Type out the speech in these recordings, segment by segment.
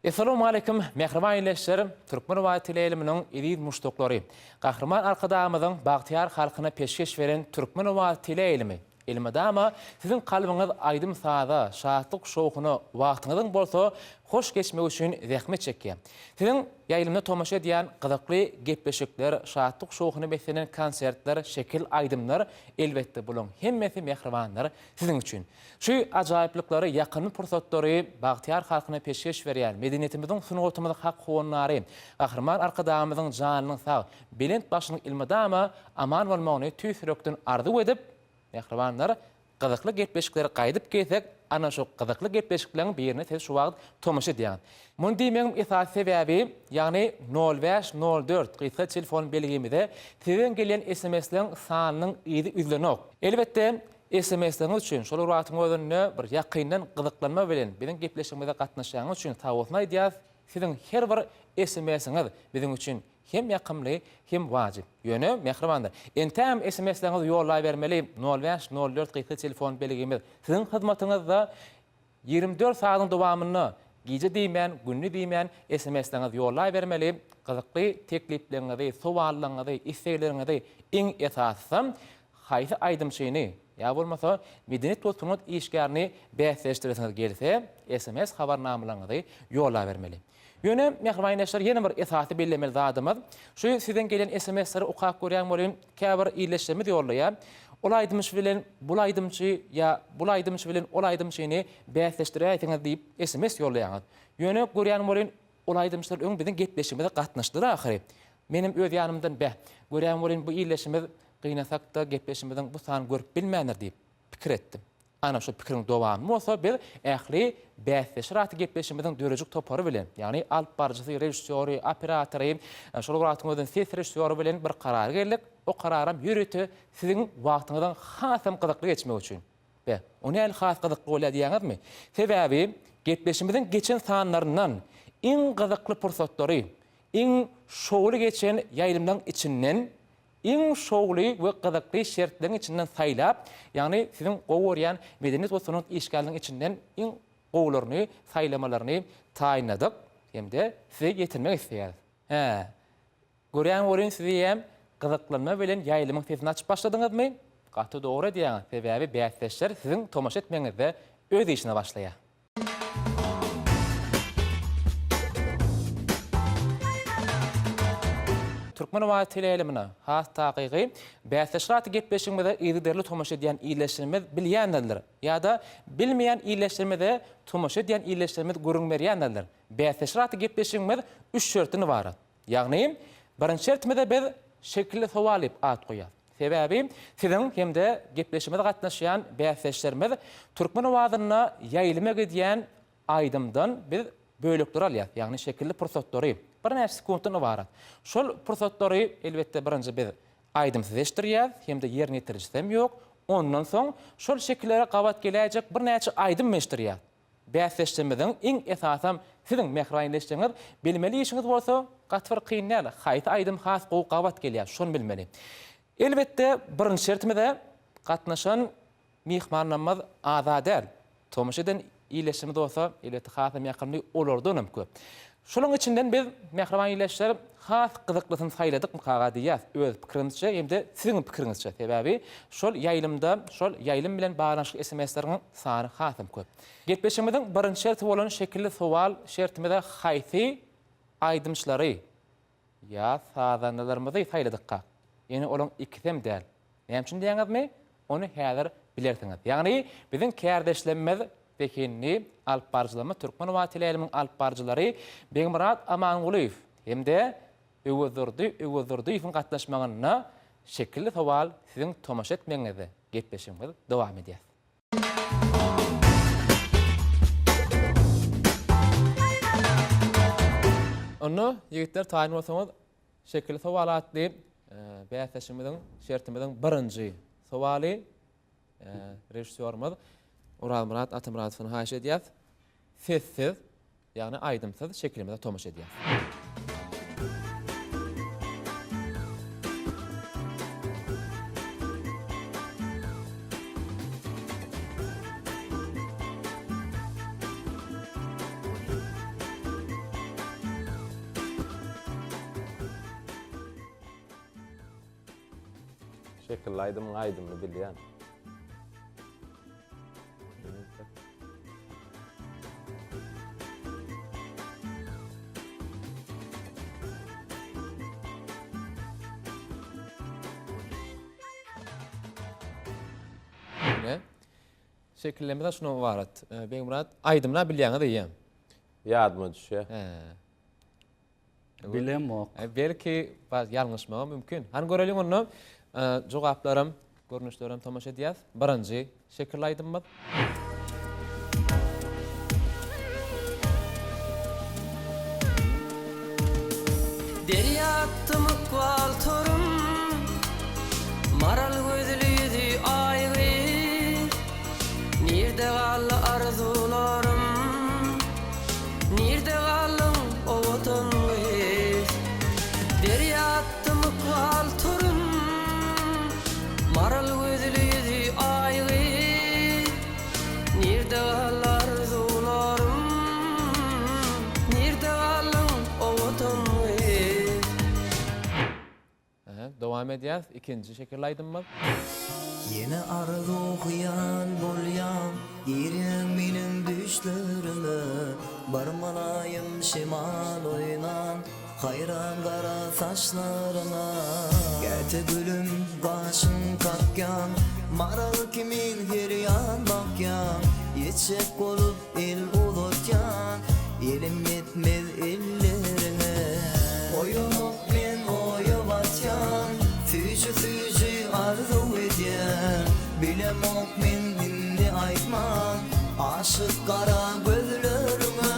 Assalamu alaykum, mehriban ýeşlerim. Türkmen wagt teleýiliminiň ýygy muşdoklary. Gahrman arkadamyzyň bagtyar halkyna peşkeş beren Türkmen wagt teleýilimi. Elmadama sizin kalbyňyz aýdym saada, şahatlyk şowkuny wagtyňyzyň bolsa hoş geçmek üçin zähmet çekýär. Sizin ýaýlymda tomaşa edýän gyzykly gepleşikler, şahatlyk şowkuny beslenen konsertler, şekil aýdymlar elbetde bulan hemmesi mehribanlar sizin üçin. Şu ajaýyplyklary, ýakyn pursatdary bagtyar halkyna peşkeş berýän medeniýetimiziň sunugatymyzy hak howunlary, gahrman arkadamyzyň janynyň sag, belent başynyň ilmadama aman bolmagyny tüýsürekden arzu edip mehribanlar gyzykly gepleşikleri gaýdyp gelsek, ana şu gyzykly gepleşikleriň birine tez şu wagt tomaşa edýän. Muny diýmegiň esas sebebi, ýagny 0504 gysga telefon belgimizde sizden gelen SMS-leriň sanynyň ýygy üzlenok. Elbetde SMS-leriň üçin şol wagtyň özünde bir ýakyndan gyzyklanma bilen biziň gepleşigimizde gatnaşýaňyz üçin sawatna edýäs. Sizin her bir SMS-iňiz biziň üçin hem ýakymly hem wajyp. Ýöne mehribanlar. Entäm SMS-leriňizi ýollay bermeli. 0504 gysga telefon belgimiz sizin hyzmatyňyzda 24 saatyň dowamyny gije diýmän, günni diýmän SMS-leriňizi ýollay bermeli. Gyzykly teklipleriňizi, sowallaryňyzy, isleýleriňizi iň esasy haýsy aýdymçyny ýa bolmasa medeniýet dostlugyny işgärni bäsleşdiresiňiz gelse, SMS habarnamalaryňyzy ýollay bermeli. Ýöne mehriban ýeşler ýene bir esasy bellemeli zadymyz. Şu sizden gelen SMS-leri okap görýän bolýan, käbir ýyleşdirme ýollaýar. Ol aýdymçy bilen bul aýdymçy ýa bul aýdymçy bilen ol aýdymçyny bäsleşdirýäňiz diýip SMS ýollaýaňyz. Ýöne görýän bolýan ol aýdymçylar öň biziň gepleşigimizde gatnaşdylar ahiri. Menim öz ýanymdan görýän bolýan bu ýyleşimiz gynasakda gepleşigimizden bu sany görüp bilmändir diýip pikir etdim. Ana şu pikiriň dowamy bolsa bir ähli bäsleşiraty gepleşigimizden dörejik topary bilen, ýagny alp barjysy, rejissöri, operatory, şol wagtyň özünden ses rejissöri bilen bir karar geldik. O kararam ýürüti siziň wagtyňyzdan hasam gyzykly geçmek üçin. Be, ony el has gyzykly bolýardyňyzmy? Sebebi gepleşigimizden geçen sanlaryndan iň gyzykly pursatdary, iň şowly geçen ýaýlymdan içinden iň şowly we gyzykly şertleriň içinden saýlap, ýagny sizin gowurýan medeniýet we sunugat işgärleriň içinden iň gowlaryny, saýlamalaryny taýinladyk. Hemde size getirmek isleýäris. Görýän bolýan sizi hem gyzyklanma bilen ýaýlymyň sesini açyp başladyňyzmy? Gaty dogry diýän sebebi bäsleşler sizin tomaşa etmeňizde öz işine başlaýar. Türkmen wagt teleýilimine has taýygy bäsleşiraty gepleşigimizde ýygy derli tomaşa edýän ýyleşdirmez bilýänler ýa-da bilmeýän ýyleşdirmede tomaşa edýän ýyleşdirmez görünmerýänler. Bäsleşiraty gepleşigimiz 3 şertini barat. Ýagny birinçi şertmede biz şekilli sowal edip at goýar. Sebebi sizin hemde gepleşigimizde gatnaşýan bäsleşlerimiz Türkmen wagtyna ýaýlymak edýän aýdymdan biz bölekler alýar. Ýagny şekilli pursatdary bir näçe sekundny barat. Şol pursatdary elbetde birinji biz aýdymsyz eşdirýär, hemde ýerine ýetirjisem ýok. Ondan soň şol şekillere gabat geläjek bir näçe aýdym eşdirýär. Bäsleşdirmeden iň esasam sizin mehribanleşiňiz bilmeli işiňiz bolsa, gatfir kynýar, haýsy aýdym has gowy gabat gelýär, şonu bilmeli. Elbetde birinji şertmede gatnaşan mehmanlarymyz azadär. Tomaşadan ýyleşimi bolsa, elbetde hasam ýakynly olardan köp. Şolun içinden biz mehriban ýyleşler has gyzyklysyny saýladyk mukaga diýär. Öz pikirimizçe hemde siziň pikiriňizçe. Sebebi şol ýaýlymda, şol ýaýlym bilen baglanşyk SMS-leriň sany hasam köp. Gepleşigimiziň birinçi şerti bolan şekilli sowal şertimizde haýsy aýdymçylary ýa sazanlarymyzy saýladykka. Ýani olaň ikisem däl. Näme üçin diýäňizmi? Ony häzir bilersiňiz. Ýagny biziň kärdeşlemimiz Pekinli alp barjylama Türkmen wagt teleýiliminiň alp barjylary Begmurat Amanguliýew hemde Öwürdüýewiň gatnaşmagyna şekilli sowal siziň tomaşa etmeňizde gepleşigimiz dowam edýär. Onu ýigitler taýin bolsaňyz şekilli sowalat diýip bäsleşigimiziň şertimiziň birinji sowaly rejissörimiz Ural Murat Atymuradowyň haýyş edýär. Sessiz, ýagny aýdymsyz şeklimizde tomaşa edýär. şekillaydım aydymny bilýän. Ne? Şekillemeden şuna varat. Ben Murat aydymna bilýäňi diýýäm. Ýadyma düşýär. Bilemok. Belki ýalňyşmagy mümkin. Han görelim onu. Jogaplarym, görnüşlerim tamaşa edýäs. Birinji şekillaydymy? Deryattım kualtorum Maral gözlüydü aýgy Nirde gally arzularım Nirde gallym o wataňy Deryattım kualtorum Maral gözlüydü aýgy Nirde gally arzularım Nirde gallym o wataňy Dowam edýäs. İkinji şekillaydymy? Yine arzu hıyan bolyan Yerim benim düşlerime Barmalayım şimal oynan Hayran kara saçlarına Gete gülüm başın kakyan Maral kimin giryan bakyan Yetşek olup el ulutyan Elim yetmez ellerine Oyunup men oyuvatyan Füjü arzu edýän Bilemok men dinni aýtman Aşyk kara gözlerime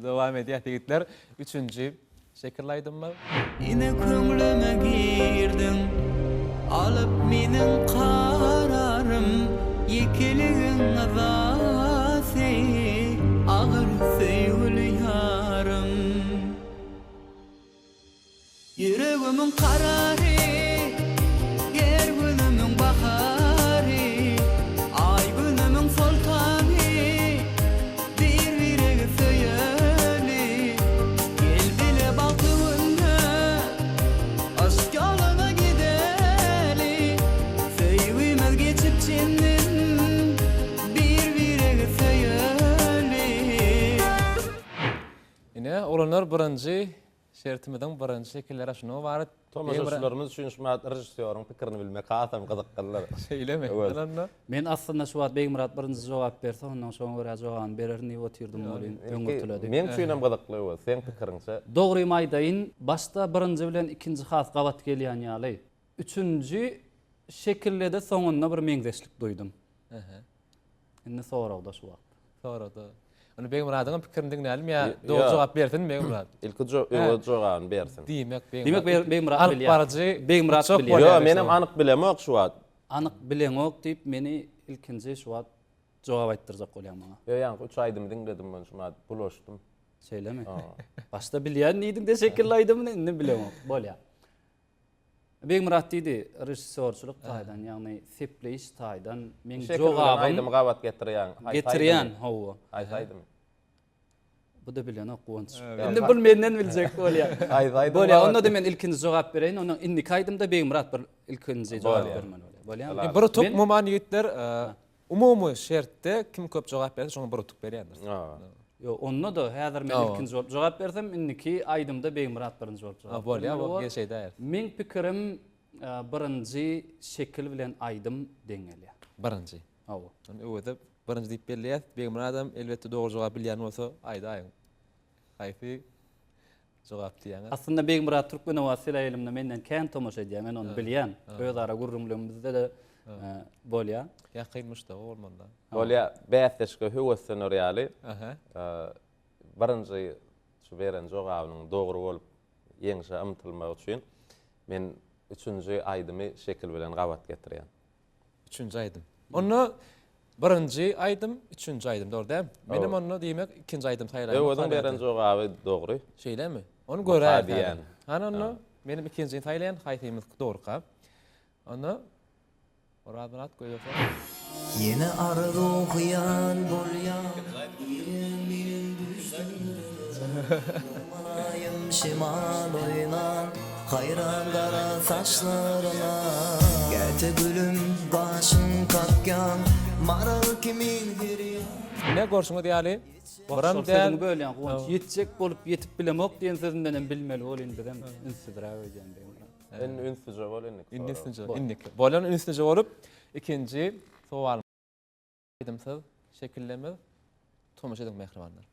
Dowam edýäs ýigitler. Üçüncü şekillaydymy? Yine köňlüme girdin Alıp menin kararım Yekeligin azasy Ağır söýgüli yarım Yüreğimin kararı Ger günümün baharı Ay günümün sultanı Bir viregi söyeli Gel bile baktığında Aşk yoluna gideli Söýgümez geçip çendin Bir viregi söyeli Ine olanlar birinji şertimden birinji şekillere şuna varat. Tomaşaçylarymyz üçin şumat rejissöriň pikirini bilmek hasam gyzykdylar. Söyleme. Evet. Olanlar. Men aslında şu wagt Beg Murat birinji jogap berse, ondan soň görä jogabyny bererni otyrdım bolýan. Öňürtüledi. Men üçinem gyzykly bu. Sen pikiriňçe Dogry maýdaýyn başda birinji bilen ikinji has gabat gelýän ýaly. Üçüncü şekillede soňunda bir meňzeşlik duýdum. Indi soragda şu wagt. Sorada. Onu Beg Muratyň pikirini dinlälim ýa Ya. dogry jogap bersin Beg Murat. ilki jogabyny bersin. Diýmek Beg Demek Beg Murat Alyp bilýär. barjy Beg Murat çok bilýär. Yo, menem anyk bilemok şu wagt. Anyk bileňok diýip meni ilkinji şu wagt jogap aýtdyrjak bolýan maňa. Yo, ýa-ni 3 aýdymy dinledim men şumat bulaşdym. Söyleme. Başta bilýän niýdim de şekillaydım indi bileňok bolýar. Beg Murat diýdi, rejissörçülük taýdan, ýagny sepleýiş taýdan men jogabym Aýdym gabat getirýän. getirýän howa. Aýdym. Bu da bilen okuwanç. Indi bul menden biljek bolýar. Aýdym. Bolýar, onda da men ilkinji jogap bereýin, onuň indi kaýdymda Beg Murat bir ilkinji jogap Bolýar. bermeli bolýar. Bolýar. Bir tuk muman ýigitler umumy şertde kim köp jogap berse şoňa bir tuk berýärdir. Yo, onda da häzir men ilkinji jogap bersem, indiki aýdymda Beg Murat birinji bolup jogap. Bolýar, bu geçeýdi. Men pikirim birinji şekil bilen aýdym deňelýär. Birinji. Hawa. Onu öwedip birinji diýip berýär. Beg Murat elbetde dogry jogap bilýän bolsa aýdaýyn. Haýsy jogap diýän. Aslında Beg Murat Türkmen Owasy elimde menden kän tomaşa edýär, men onu bilýän. Özara gurrumlygymyzda da bolýar. Ýakynmyş da bolmanda. Bolýar, bäsleşke höwesini reali. Aha. Birinji şu beren jogabynyň dogry bolup ýeňişe ymtylmak üçin men üçüncü aýdymy şekil bilen gabat getirýän. Üçüncü aýdym. Onu birinji aýdym, üçüncü aýdym, dogry däl? Menem onu diýmek ikinji aýdym taýlaýan. Öweden beren jogaby dogry. Şeýlemi? Onu görä diýen. Ana onu menim ikinji taýlaýan haýsymyz dogry kap. Onu Murat goýýar. Yine arzu hıyan bolyan Yerim benim düşlerime Barmalayım şimal oynan hayran kara saçlarına. Gete gülüm başın kakyan, maral kimin giriyor. Ne görüşüňiz diýäli? Baram Baram diýen diýen böyle ýa-da ýetjek bolup ýetip bilemok diýen sözünden bilmeli bol indiren insidra öýden diýen. En ünsüce bol enlik. innik. Bolan üstüne olup ikinci sowal edimsiz şekilleme tomuş edin mehribanlar.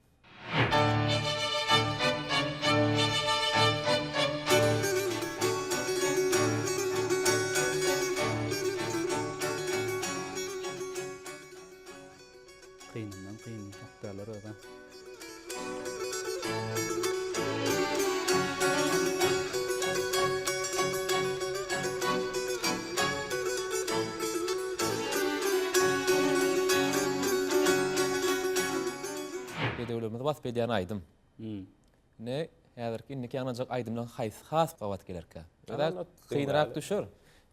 Kıyınından kıyın noktalar öyle. Bedewlemiz bas bedýän aýdym. Ne häzirki innik ýanajak aýdymdan haýsy has gawat gelerkä. Öyle kıyınarak düşür.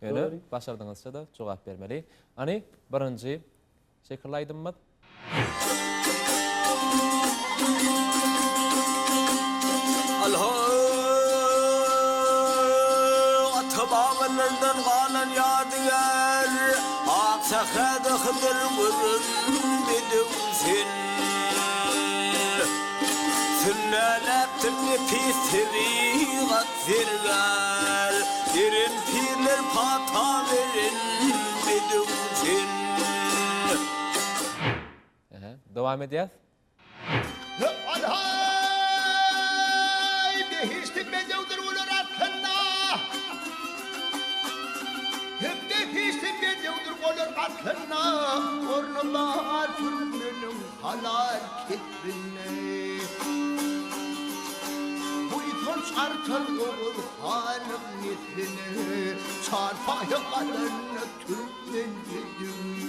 Öyle başardyňyzça da jogap bermeli. Ani birinji şekilli aýdymmy Atbağından galan yadıgar Aksakada hıdır vurun bidumsin Sünnelaptırni pisiri gatsirgar Dirin pirler pata verin bidumsin Dowam edýär. Alhay behiştik bedevdir olur atkanna Hep de behiştik bedevdir olur atkanna Ornullah türkünün halal kitrinne Bu iton çartan olur hanım nitrini Çarpaya kalanı türkmen dedim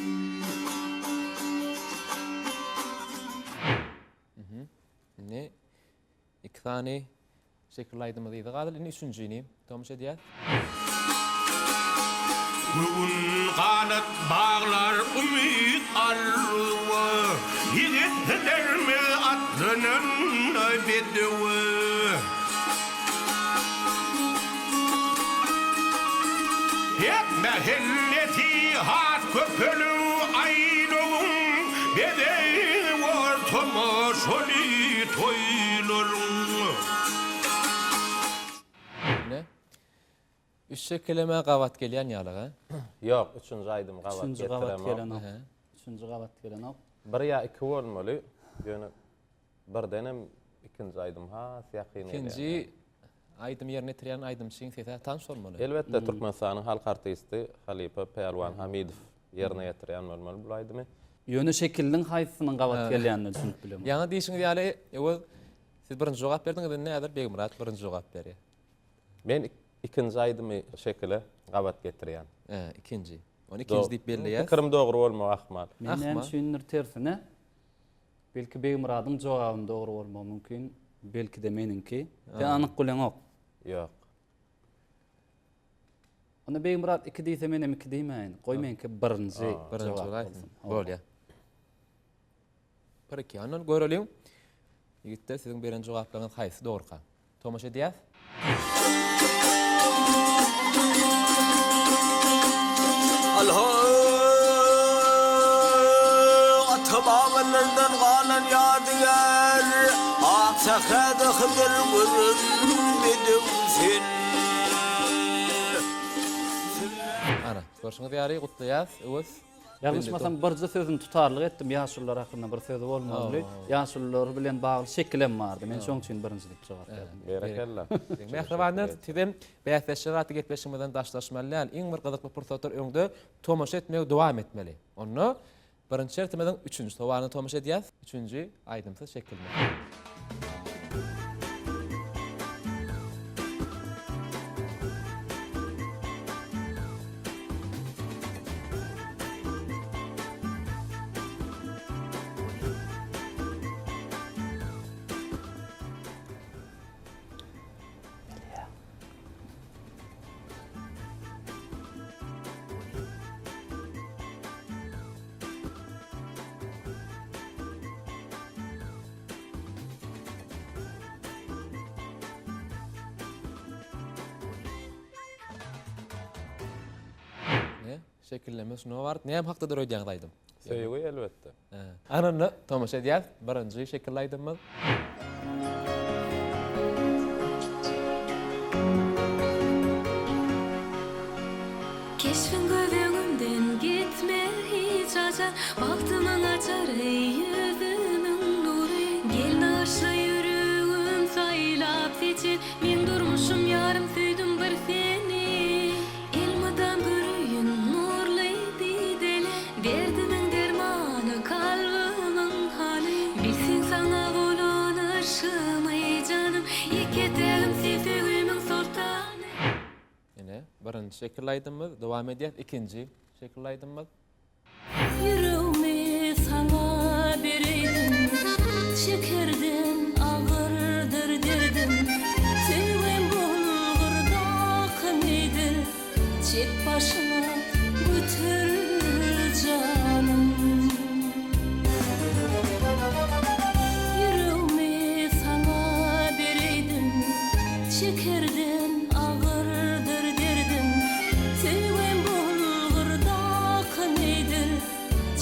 Ne iki tane şekilli aýdymyz ýa-da gadyr, indi üçünjini tomuş edýär. Gün kanat bağlar ümit arwa Yigitlerimi atlının bedwi Hep mehelleti hat köpülü aydığım Bedeyi ortama şoli toylarım Ne? Üç şekilleme gawat gelýän ýalyga. Yok, üçüncü aýdym gawat Üçüncü gavat getiremok. gelen o. Üçüncü gavat gelen o. Bir ya iki bolmaly. Ýöne birdenem ikinji aýdym ha syýakyny. İkinci aýdym ýerine tirýän aýdym şiň sese tan sormaly. Elbette Türkmenistanyň halk artisti Halipa Pehlwan Hamidow ýerine ýetirýän bolmaly bu aýdymy. Ýöne şekilliň haýsynyň gavat gelýänini düşünüp bilemok. Ýa-da diýişiňiz ýaly, siz birinji jogap berdiňiz, näder Begmurat birinji jogap berýär. Men ikinji aýdymy şekile gawat getirýän. İkinci. Onu ikinci diýip belleýär. Pikirim dogry bolmak ahmal. Menden şüýnür tersine. Belki Begmuradyň jogabyny dogry bolmagy mümkin. Belki de meninki. Sen anyk bilenok. Yok. Ona Begmurat 2 diýse menem 2 diýmeýin. Goý menki birinji Birinji jogap jogap bolsun. bolýar. Peki, anan görelim. Ýigitler siziň beren jogaplaryňyz haýsy dogry? Tomuş edýär. Atbağından galan yadıgar Aksakada hıdır vurun bidumsin Ana, görüşüňiz ýaly gutlaýas, öwüs. Ýalňyşmasam birji sözüni tutarlyk etdim. Ýaşullar hakynda bir söz bolmaly. Ýaşullar bilen bagly şekilem bardy. Men şoň üçin birinji diýip jogap berdim. Berekella. Mehribanlar sizin bäýatleşýärat getmeşiňizden daşlaşmaly. Iň bir gyzykly pursatlar öňde tomuş etmegi dowam etmeli. Onu birinji şertmeden üçünji sowalyny tomuş edýäs. Üçünji aýdymsyz şekilde. şekilleme şunu var. Näme hakdadyr öýdäňdaýdym. Söýügi elbetde. Anany tomaşa edýär. Birinji şekillaydymy? Keşfin gözümden gitme hiç açar baktımın açar ey yüzümün nuru gel naşla yürüğüm saylap seçin men durmuşum yarım süydüm bir seni ilmadan bürüyün nurluydu deli derdimin dermanı kalbimın hali bilsin sana bulanışım ey canım yeketelim sevdiğimin sultanı. Ine birinji şekillaydymy? Dowam edýär. İkinji şekillaydymy? Yüreğimi sana bereydim çekerdim ağırdır derdim sevmem bulgurda kınıydır çek başıma götür canım Yüreğimi sana bereydim çekerdim ağırdır derdim sevmem bulgurda kınıydır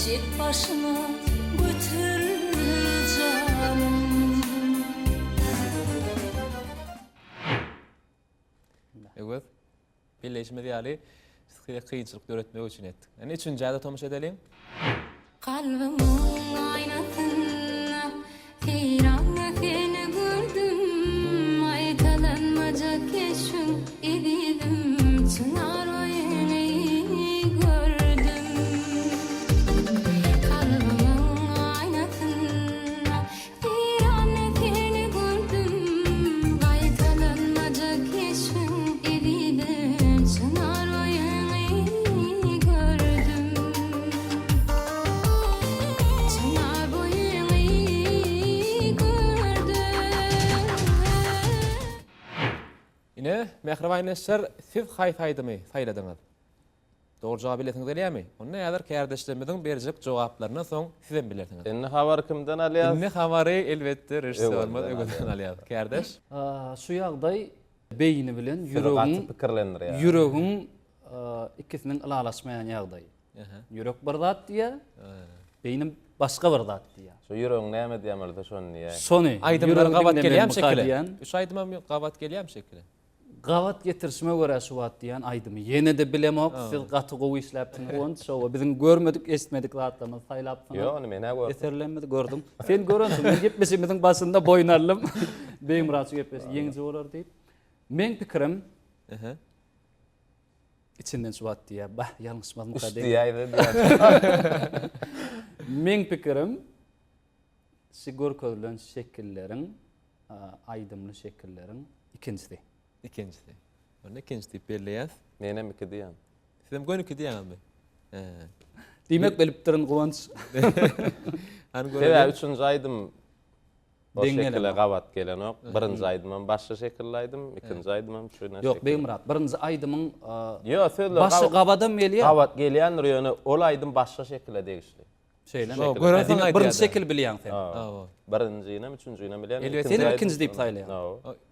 çek başıma götür canım Evet. Birleşmedi ýaly size kıyınçılık öğretmek için ettik. Yani üçüncü ayda tomuş edelim. Kalbimin aynasına heyranla seni gördüm aytalanmaca keşfim edildim çınar oyunu gördüm Kalbimin aynasına heyranla seni gördüm aytalanmaca keşfim edildim çınar oyunu gördüm Çınar boyunu gördüm Yine mehribanleşler siz haysaydymı sayladyňyz. Doğru jogap biletiniz elýärmi? Onu ýalar kardeşlerimizin berjek jogaplaryna soň sizem bilersiňiz. Indi habar kimden alýar? Inni habary elbetde rejissorymyz Öwelden Öwelden alýar. Kardeş. Şu ýagdaý beýni bilen Ýüregiň pikirlendir ýa. yüregiň ikisiniň ilalaşmaýan ýagdaý. Ýürek bir zat diýär, beýnim başga bir zat diýär. Şu ýüregiň näme diýmeli şonu ýa. Sony Aydymlar gabat gelýär şekilde. diýen, 3 aydymam gabat gelýär şekilde. gabat getirişime göre şu zat diýen aydymy. Ýene de bilemok, siz gaty gowy işläpdiň onu şowa biziň görmedik, esmedik zatlarymyz saýlapdyň. Yo, onu men näme Eserlenmedi gördüm. Sen görünsün, men gepmeşimizin başında boýnarlym. Beýim raçy gepmesi ýeňji bolar diýip. Men pikirim içinden şu zat diýär. Bah, ýalňyşmaz mukaddim. diýýär. Men pikirim sigor köýlen şekilleriň, aýdymly şekilleriň ikincisi. İkincisi. Onu ikinci tip belleýär. Men näme diýýär? Sizem gönükli diýäňizmi? Diýmek belipdirin gowunç. Hani Sebä görelim. üçüncü aydym o Deňelem. şekilde gabat gelen ok. Birinji aydymam başga şekillaydım, ikinji aydymam şuna. Ýok, beýim rat. Birinji aydymyň Yo, söyle. başy gabadam melýär. Gabat gelýän ýöne ol aydym başga şekilde degişli. Şeylen. Yo, görelim aýdýar. Birinji şekil bilýän sen. Awa. Birinjini, üçüncüni bilýän. Elbet, Sen ikinji diýip saýlaýan.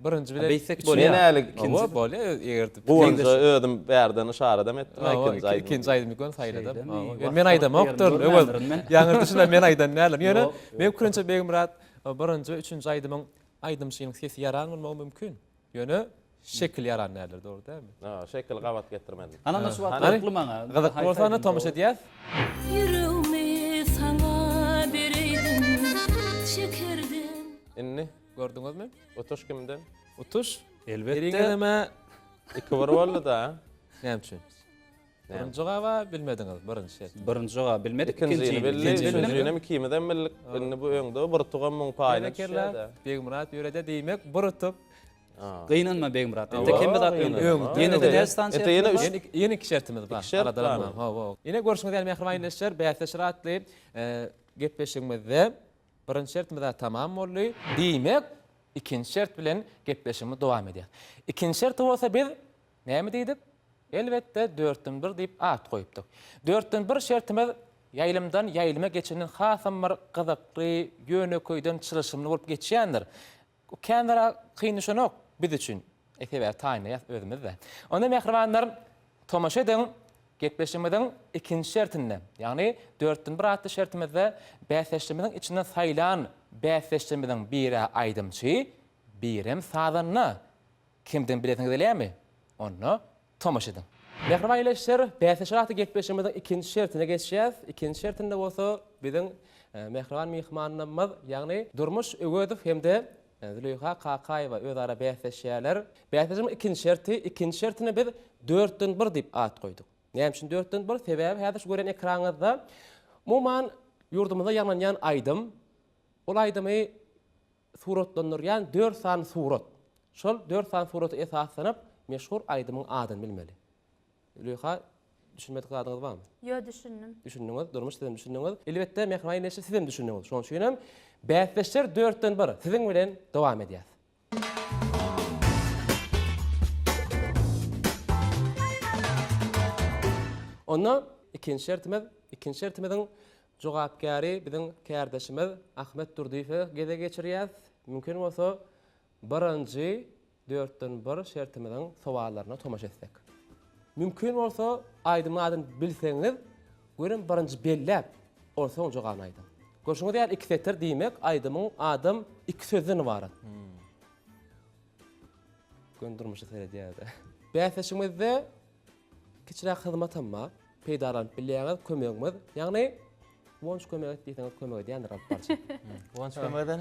Birinci bile Beýsek Men bolýar. näli ikinci bolýar egerdi. Buňja ödüm bärden işaredem etdim ikinji aydym. İkinci aydym ikon sayladım. Şeyden, Men aydym wagt okdur. berdim, Öwel. berdim men. Ýaňy dışynda men aydym näler. Ýöne Yok, men kirinçe begim rat birinji, üçüncü aydymyň aydym şeýin sesi ýaran bolmagy mümkin. Ýöne şekil ýaran näler, dogry dälmi? Ha, şekil gabat getirmedim. Anana şu zat Hani? ýokly maňa. Gadak bolsana tomuş edýär. Yüreğimi sana bereydim çekerdim Inni, Gördüňizmi? otuş kimden? Utuş. Elbetde. Eriňeme İki var boldy da. näme üçin? Birinji gaba bilmediňiz, birinji şert. Birinji jogap bilmedik, İkincini bildi, ikinci üçüncüni mi kimiden bildik. Inni bu öňde bir tugan muň paýyna Berekerler. düşýär. Begim rat ýörede diýmek burutup Gynanma beýim rat. Ente Aa, kembe zat gynanma. öňde. Ýene Evet. de nästansiýa. Ete ýene üç- Yeni iki şertimiz var. İki şert Arada var var. mı? Ha. Yine görüşmek üzere mehribanleşler. Beyazda şiratlı gepleşimizde birinci şertimiz de tamam oldu. Diýmek ikinci şert bilen gepleşimi dowam edýär. İkinci şert bolsa biz näme diýdik? Elbetde 4-den 1 diýip at goýupdyk. 4-den 1 şertimiz ýaýlymdan ýaýlyma geçenin hasam bir gyzykly ýöneköýden çylşymly bolup geçýändir. Kendara kıyınışanok biz için. Ekebe taýny özümizde. Onda mehribanlar tomaşa edin Getbeşimizin ikinci şertinde, yani 4'tün 1 adlı şertimizde bäsleşmemizin içinden sayılan bäsleşmemizin biri aydımçı, birim sazanna. Kimden bilesiniz eləyəmi? Onu tomaş edin. Mehriban ileşler, bäsleşiratı getbeşimizin ikinci şertine geçeceğiz. İkinci şertinde olsa bizim mehriban mihmanımız, yani Durmuş Ögödüv hem de Züleyha Kakayeva özara bäsleşýärler. Bäsleşimin ikinci şertine biz 4'tün 1 dip at koyduk. Näme üçin 4'tün 1? Sebäbi häzir şu gören ekranınızda umuman yurdumuzda ýananýan aýdym. Ol aýdymy suratlandyrýan 4 san surat. Şol 4 san suraty esaslanyp meşhur aýdymyň adyny bilmeli. Züleyha düşünmedik adyňyz barmy? Yo düşündüm. Düşündüňiz, Durmuş sizem düşündüňiz. Elbetde mehriban ileşler sizem düşündüňiz. Şoň üçin bäsleşler 4'tün 1. Siziň bilen dowam edýäs. Onda ikinci şertimizin jogapkary bizim kärdeşimiz Ahmet Durdiýew gede geçirýär. Mümkin bolsa birinji 4'tün 1 şertimizin sowallaryna tomaş etsek. Mümkin bolsa aýdymyň adyny bilseňiz, görün birinji belläp olsa jogan aýdym. Görşüňiz ýa iki setir diýmek aýdymyň adym iki sözden ibaret. Göndürmüşe seredýärdi. Bäsleşimizde kiçirak hyzmat amma peýdalanyp bilýäňiz kömegimiz, ýagny wonç kömek etdiňiz kömek edýän rap barça. Wonç kömeden?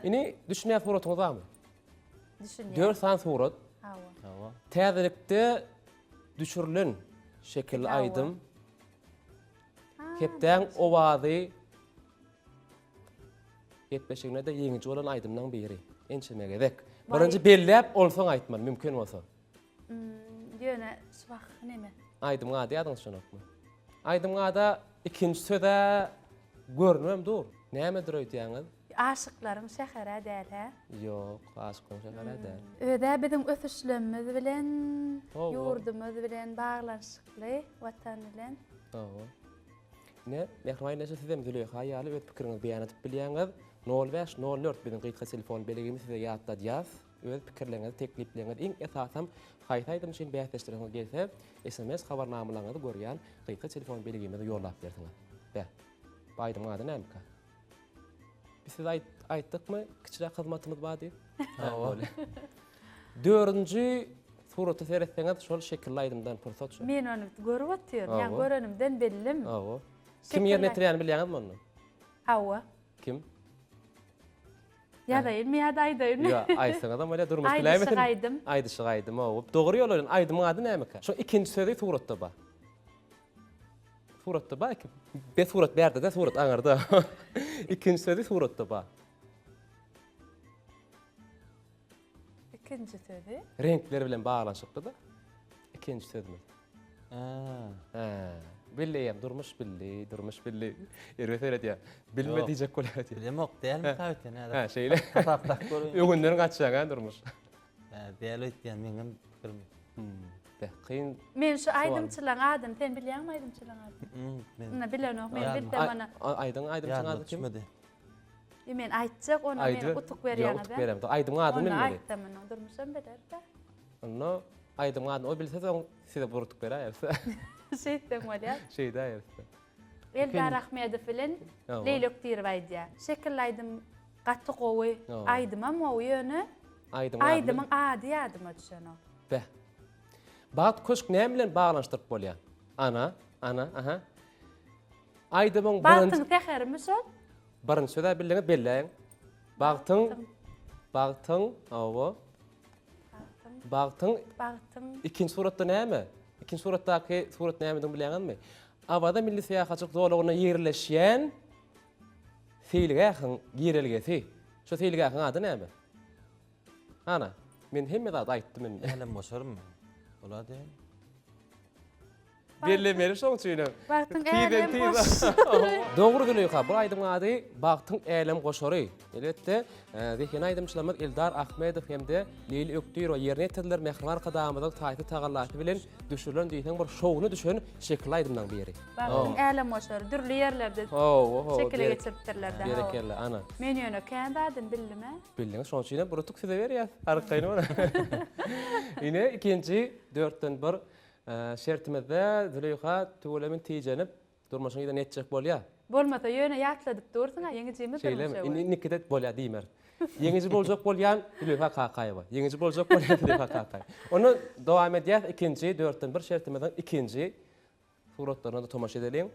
Ini düşünýär suratyňyz barmy? Düşünýär. 4 san surat. Hawa. Täzelikde düşürülen şekil aýdym. Hepden owazy Getbeşigine de ýeňiçi bolan aýdymdan biri. Ençeme gerek. Birinji belläp olsaň aýtman mümkin bolsa. Ýöne şwak neme? Aýdym gady ýadyňyz şonokmy? Aýdym gada ikinji söze görnüm dur. Nämedir öýdýäňiz? Aşıklaryň şähere däl ha? Ýok, aşyklaryň şähere däl. Öde bizim ösüşlerimiz bilen, Owa. yurdumuz bilen baglanşykly, watan bilen. Owa. Ne? Mehriban ileşler sizem Züleyha ýaly öz pikiriňizi beýan etip bilýäňiz. 0504 bizim gyýka telefon belegimiz size ýatladýas. Öz pikirlerinizi, tekliplerinizi iň esasam haýsy aýdym üçin bäsleşdirýäňiz gelse, SMS habarnamalaryňyzy görýän gyýka telefon belegimizi ýollap berdiňiz. Bä. Bu aýdymyň ady näme? Biz size aýtdykmy? Kiçirak hyzmatymyz bar diýip. Hawa. 4-nji suraty seretseňiz şol şekilli aýdymdan pursat şu. Men onu görüp otyrym, ýa Owa. görenimden bildim. Hawa. Kim ýerine tirýän bilýäňizmi onu? Hawa. Kim? Ya da ilmi ya da aýdym. Ya aýsaňyz ama öyle durmuş Aýdyşyk bilemedim. aýdym. Aýdyşyk aýdym. O dogry ýol bilen aýdymyň ady näme? Şu ikinji sözi suratda bar. Suratda bar ki be surat berde de surat aňarda. İkinji sözi suratda bar. İkinji sözi. Renkleri bilen baglanşykly da. İkinji sözümüz. Ha. Billeyem durmuş billi. Erwe seredýär. Bilme Yok. diýjek bolýar. Bilemok dälmi taýtdy näde? Ha, şeýle. Taptak görün. Öňünden gaçýan durmuş. Ha, däl öýtýän meňem pikirim. Be, kıyın. Men şu aýdymçylaryň adyny sen bilýärmi aýdymçylaryň adyny? Men Ina bilenok, men Ýadyma. bildim ana. Aýdym ady kim? düşmedi. Men aýtjak, ona men utuk berýän Utuk berem. Aýdym ady Onu bilmeli. aýtdym, onu durmuşam biler de. Onu aýdym ady o bilse soň size burutuk berýär. Şeýtden bolýar. Şeyde ayırsa. Eldar Ahmedow bilen Owa. Leylek diýip aýdýar. Şekil aýdym gatty gowy, Owa. aýdym ama o ýöne Aýdym aýdymyň ady ýadyma düşenok. Be. Bat köşk näme bilen baglanşdyryp bolýar? Ana, aha. Aýdymyň Bagtyň täherimi şol? birinji söze bildiňiz belläň. Bagtyň, owa. Bagtyň Bagtyň ikinji suratda näme? İkinci suratdaky surat nämedigini bilýäňizmi? Awada milli syýahatçylyk zolagyna ýerleşýän feýilgähň ýerelgesi. Şu feýilgähň ady näme? Ana, men hemme zat aýtdym men. Elem boşarım. Ola däl. Bellemeli şoň üçin. Bagtyň Tiden elem tiden. boş. Dogry Züleyha, bu aýdym ady Bagtyň elem goşary. Elbetde, zehni aýdymçylarymyz Eldar Ahmedow hemde Leyli Ökdür we ýerine ýetirdiler mehriban kadamyzyň taýsy tagallaty bilen düşürilen diýsen bir şowuny düşen şekil aýdymdan beri. Bagtyň elem boş. Dürli ýerlerde şekile geçiripdirler de. Berekerli, ana. Men ýöne kände adyny bildim ha. Bildiňiz, şoň üçin burutuk size berýär. Arkaýny bana. Ine ikinji 4'ten 1 Şertimizde Züleyha tüwlemin tijenip durmaşyňyda netjek bolýar. Bolmasa ýöne ýatladyp dursaňa ýeňijimi Şeýlem, nikidet bolýar diýmer. Ýeňiji boljak bolýan Züleyha Kakaýewa. Ýeňiji boljak bolýan Züleyha Kakaýewa. Onu dowam edýär, ikinji, 4-den 1 şertimizden ikinji suratlaryna da tomaşa edelim.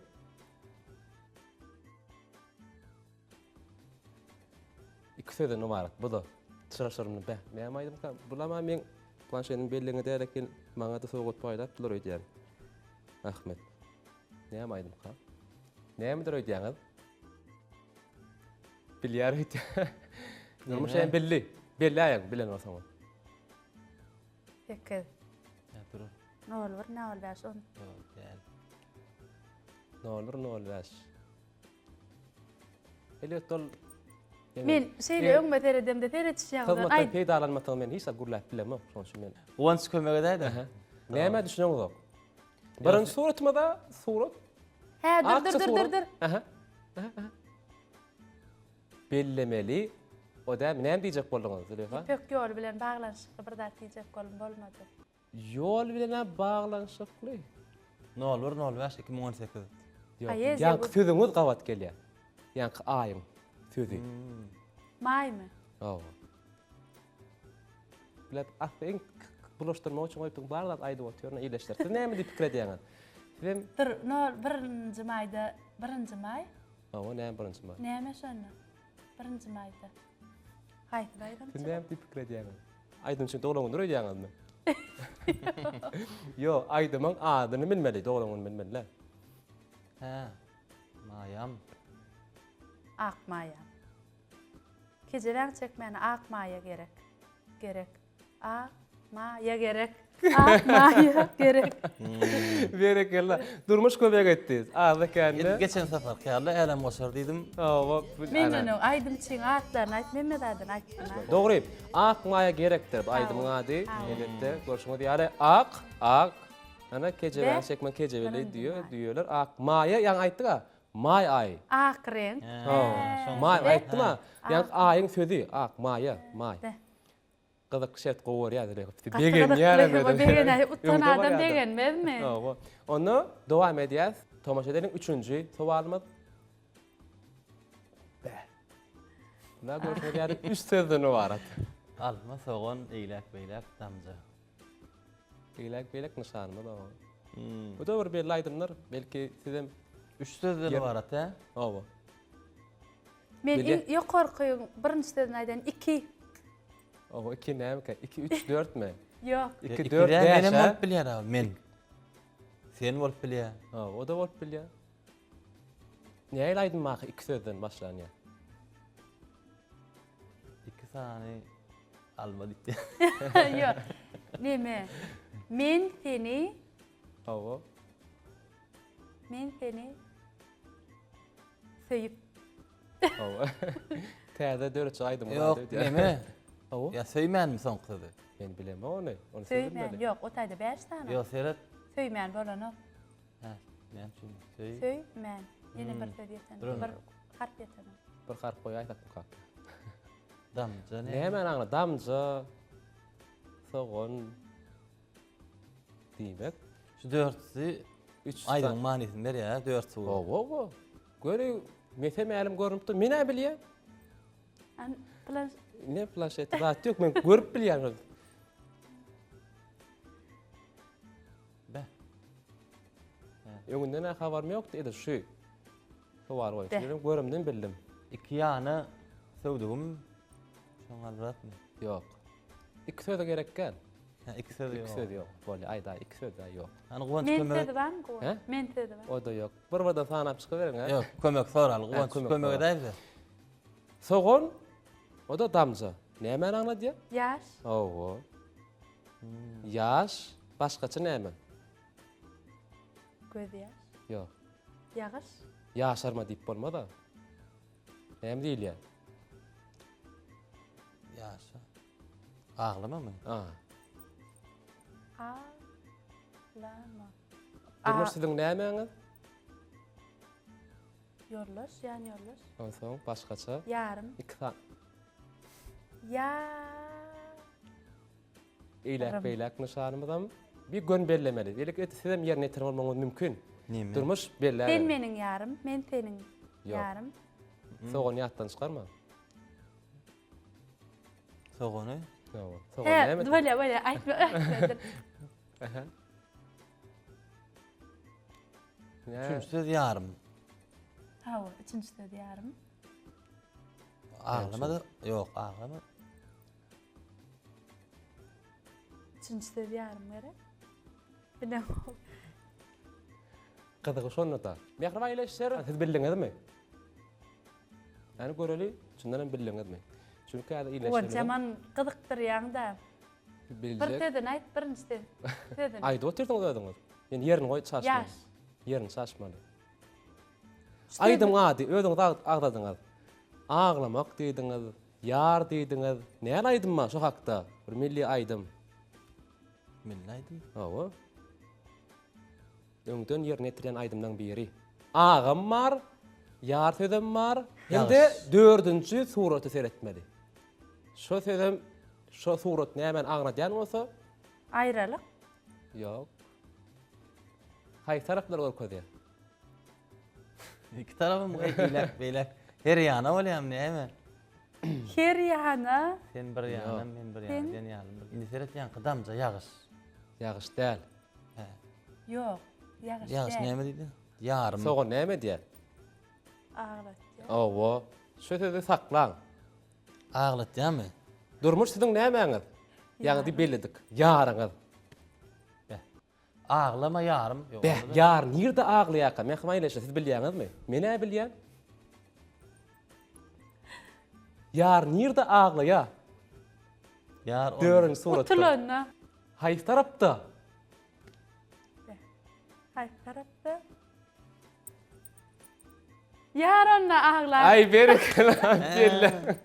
İki sözden numarat, bu da sıraşırımını be. Men aýdym ka, bulama men planşetin belliňe därekin maňa da sogat paýdap durar öýdýär. Ahmet. Näme aýdym ka? Näme durar öýdýäňiz? Bilýär öýdýär. Nurmy şeýin belli. Belli aýaň, bilen bolsaň. 8. Ya dur. Ne olur, ne olur baş on. Yok, gel. Ne olur baş. Elbet ol. Men şeýle öňme teredemde teretişýäňden Hizmetden aý. peýdalanmatyň men hiç gurlap bilemem. Şonşy men. Onç kömege däýdi. Näme düşünýäňiz? Birinji suratmada surat. He, Akça dur. surat. Aha. Bellemeli. O da näme diýjek boldyňyz, Züleyha? Pek ýol bilen baglanşykly bir dat diýjek bolum bolmady. Yol bilen baglanşykly. Ne olur baş 2018. Aýez, Ýa sözüňiz gawat gelýär. Ýa aýyň sözü. Maýmy? Awa. Bilet aýyň bulaşdyrmak üçin oýpyň barlar aýdy otýarna iýleşdir. Siz näme diýip pikir edýäňiz? Sizem Dur, ne ol, 1-nji maýda, 1-nji maý? awa näme birinji maý? Näme şonu? 1-nji maýda. Haýdy baýdam. Siz näme diýip pikir edýäňiz? Aýdym üçin doglagyny öýdýäňizmi? Yo, aýdymyň adyny bilmeli, doglagyny bilmeli. He. Mayam. Ak maýa. Kejeleň çekmeni ak maýa gerek. Gerek. Ak maýa gerek. Ak maýa gerek. Berekella. Durmuş köpek etdiz. Ağda kende. Geçen sefer geldi, elem goşar dedim. Awa. Men onu aýdym çiň atlaryny aýt, Mehmet adyny aýtdym. Dogry. Ak maýa gerekdir. Aýdymyň ady. Elbetde görüşmek ýaly ak. Ana kejeleň çekmen kejeli diýerler. Ak maýa ýa aýtdy ga. May ay. Ak renk. May aýtdyma. Ýa aýyň sözi ak maýa, may. Gyzyk şert gowar ýa direk. Begen ýa. Begen aý utan adam begen mezmi? Awa. Onu dowam edýäs. Tomaşa edelim 3-nji sowalymyz. Na görüşmek ýaly 3 sözden ibaret. Alma soğan, eylek, beylek, damca. Eylek nişanymy da. Bu da bir belli aýdymlar. Belki sizem 3 sözden ibaret he? awa. Men ýokarky 1-nji sözden aýdan 2. Awa 2 näme ka? 2 3 4 mi? Ýok. 2 4 5. Benim bolup bilýär abi, men. Sen bolup bilýär. O da bolup bilýär. Näme aýdym maky 2 sözden başlanýar? 2 sany alma diýdi. Ýok. Neme? Men seni Awa. Men seni söýüp. Awa. Täze dörçe aýdym. Yok, neme? Awa. Ya söýmänmi soň kyzy? Men bilemem onu. Onu Söýmän. Ýok, o taýda 5 tane. Yo, seyret. Söýmän bolany. Ha, men şunu söý. Söýmän. Ýene bir söz ýeten. Durun. Bir harf ýeten. bir harf goýy aýtadım kak. Damca ne? Näme aňla damja soğan diýmek. Şu 4'sü 3 aýdyň manisini berýär, 4 suw. Owo. Göre mete mälim görüp dur. Mene bilýär. An plan Ne plaşet rahat yok men görüp bilýär. Be. Öňünden habarym ýokdy edi şu. Sowar goýy. Şeýle görümden bildim. 2 ýany söwdüm. Şoň alratmy? Yok. 2 söz gerekken. Ha, 2 söz 2 söz yok. Bolý aýda 2 söz de yok. Hani guwanç men kömek. söýdi barmy? He? Men söýdi bar. O da yok. Bir sanap çykyberin ha. Yok, kömek soral. Guwanç kömek kömek soral. edäýdi. Soğan o da damja. Näme aňla diýär? Ýaş. Owo. Yaş başgaça näme? Göz ýaş. Yok. Ýagyş. Yaşarma diýip bolmada. Näme diýilýär? Yaşa. Ağlamamy? Ha. Ağlama. Durmuş siziň nämeňiz? Ýorlaş, ýani ýorlaş. Ondan soň başgaça. Yarım. 2 saat. Ya. Eýlek beýlek nişanymyzam. bir gün bellemeli. Delik etsem yerine getirip olmagy mümkin. Nime? Durmuş belli. Sen menin yarım, men senin yarım. Soğan yattan çıkarma. Soğanı? Soğan He, näme? böyle aytma. Üçüncü söz yarım. Ha, üçüncü de yarım. Ağlama da yok ağlama. Üçüncü de yarım gerek. Bilemem. Qıdığı şonda da. Mehriban ileşler, siz bildiňizmi? Yani göreli, şundan bildiňizmi? Çünkü hada O ileşler. zaman qıdıqtır ýa-da. Bir Biljek. teden ayt, birinçiden. Teden. Ayda oturduğuňyz ödüňiz. Yani yerini goýup çaşmaly. Yaş. Yerini çaşmaly. Aydym ady, ödüňiz agdadyňyz. Ağlamak diýdiňiz, ýar diýdiňiz. Näme aydym ma şu hakda? Bir milli aydym. Millaydım. Hawa. Öňden ýerine etiren aydymdan biri. Ağam var, ýar sözüm var. Hende dördüncü suraty seretmeli. Şu sözüm, şu surat nämen aňradýan bolsa, Aýralyk. ýok. Hay taraplar görkezýär. İki tarafım beylek. Her yana olayam näme? Her ýana Sen bir yana, men bir yana, sen yana. Indi seret yan qadamca yağış. Ýagyş däl. ýok. Ýagyş. Yağış näme diýdi? Yarım. Soňa näme diýär? Ağlatýar. Owa, şu sözü saklaň. Ağlatýarmy? Durmuş siziň nämeňiz? Ýa-ni belledik. Ýaryňyz. Ağlama yarım. Yok. Beh, ýar nirde aglaýaka? Mehman ileşe, siz bilýäňizmi? Men näme bilýän? Ýar nirde aglaýa? Yar Dörün suratda. Utulana. Hayf tarapda. Hay tarapda. Yaronna ağlar. Ay berekeler. Gelle.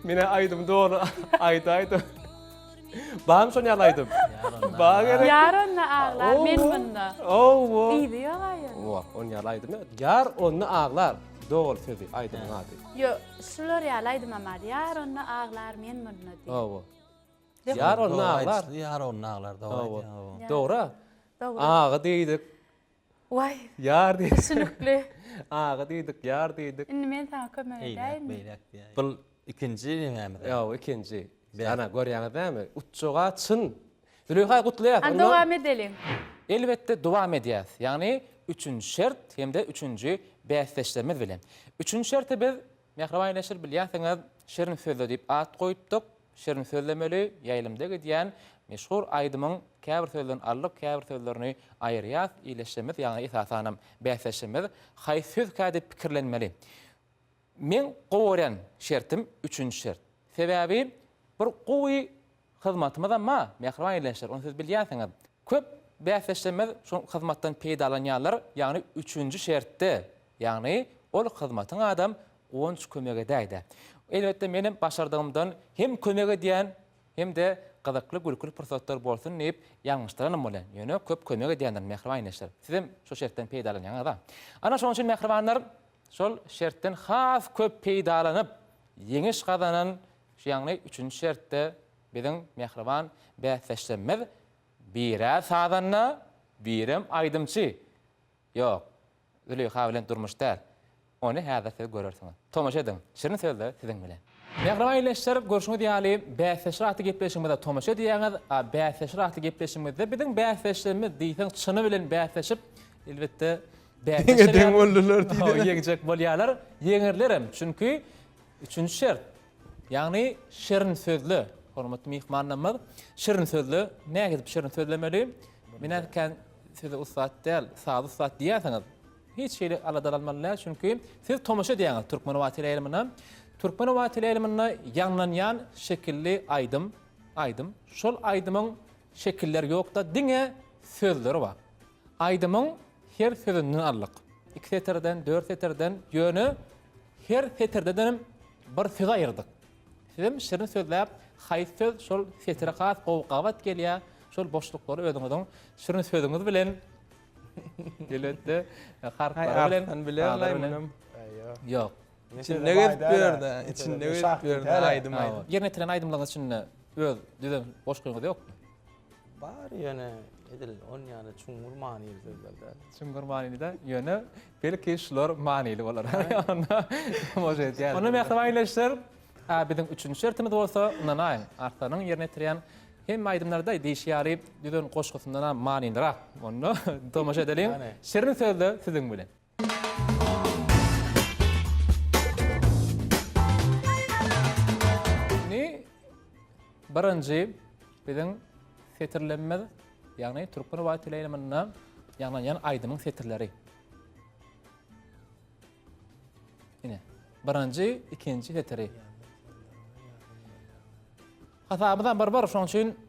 Mine aydym doğru. Aydı. Bağım son yalaydım. Bağ gerek. Yaronna ağlar, men bunda. Oo. İyiydi ya gaýa. Oo, on yalaydım. Yar onu ağlar. Doğru sözü aydym adı. Yo, şular ýalaýdym ama yaronna ağlar, men bunda diýip. Oo. Yar onu ağlar. Yar onu ağlar. Oo. Doğru. Doğru. Doğru. Ağı diýdik. Vay, Yar diýdik. sünükli. Ağı diýdik, yar diýdik. Indi men sana kömek edeyim. Beylek diye. Bu ikinci näme? Yo, ikinci. Ana görýäňiz näme? Uççuga çyn. Züleyha gutlaýar. An dowam edelim. Elbette devam edýäs. Yani üçüncü şert hem de üçüncü bäsleşdirme bilen. Üçüncü şerti biz Mehriban ileşir bilýänsiňiz, şerin sözle diýip at goýupdyk. Şerin sözlemeli ýaýlymda gidýän meşhur aydymyň käbir sözlerini allyk, käbir sözlerini aýyrýas, ileşdirmez, ýani esasanam bäsleşdirmez, haýy söz kädip pikirlenmeli. Men goýan şertim üçüncü şert. Sebäbi bir gowy hyzmatymyz ama Mehriban ileşir, onu siz bilýänsiňiz. Köp bäsleşdirmez şu hyzmatdan peýdalanýarlar, ýani üçüncü şertde, ýani ol hyzmatyň adam onç kömek edäýdi. Elbette menim başardığımdan hem kömek edýän hem de gazakly gülkül pursatlar bolsun diýip ýaňyşdyranam bolan. Ýöne köp kömek edýänler Mehriban ileşir. Sizem şu şertden peýdalanýan adam. Ana şoň üçin Mehribanlar şol şertden has köp peýdalanyp yeňiş gazanan ýani üçüncü şertde biziň Mehriban bäsleşdirmez bire sadanna birem aydymçy. Ýok. Züleyha bilen durmuş däl. Onu häzir siz görersiňiz. Tomaş edin. Şirin sözler siziň bilen. Mehriban ileşler görüşüňiz ýaly bäsleşraty gepleşigimizde tomaş edýäňiz, bäsleşraty gepleşigimizde biziň bäsleşdirme diýsen çyny bilen bäsleşip elbette bäsleşen boldular diýdi. Ýeňjek bolýarlar, ýeňerlerem. Çünki üçüncü şert. Ýagny şirin sözlü. Hormatly mehmanlarymyz, şirin sözlü. Näge dip şirin sözlemeli? Men ätken size ustad däl, saz ustad diýäsiňiz. Hiç şeyle aladalanmalılar çünkü siz tomaşa diýäňiz Türkmen watyl eliminden. Türkmen watyl eliminden ýanlanýan şekilli aydym. Şol aydymyň şekilleri ýokda diňe sözleri bar. Aydymyň her sözünden allyk. 2 seterden, 4 seterden ýöne her seterden bir söz aýyrdyk. Sizem şirin sözläp, haýy söz şol setere has gowgawat gelýär. Şol boşluklary ödüňizden şirin sözüňiz bilen elbette harflar bilen yok. İçinde gitberdi. İçinde gitberdi. Aydım. Yerine tren aydymlygyň içinde öz düzen boş goýňyz ýokmy? Bar ýöne edil on ýaly çuňur manyly sözler. Süngür manilide yönü belki şular manili bolar. Onu mehribanleştir. Bizim 3-nji şertimiz bolsa, ondan aýyn artanyň ýerine tirýän hem aýdymlarda diýişýäri düdün goşgusyndan manildirak. Onu tomaşa edelim. Şerin sözde siziň bilen. Ni birinji bizim setirlenmez, ýagny türkmen wagt dileýlerimden ýagny aýdymyň setirleri. Ine birinji, ikinji setiri. Hatamydan barbar şoň üçin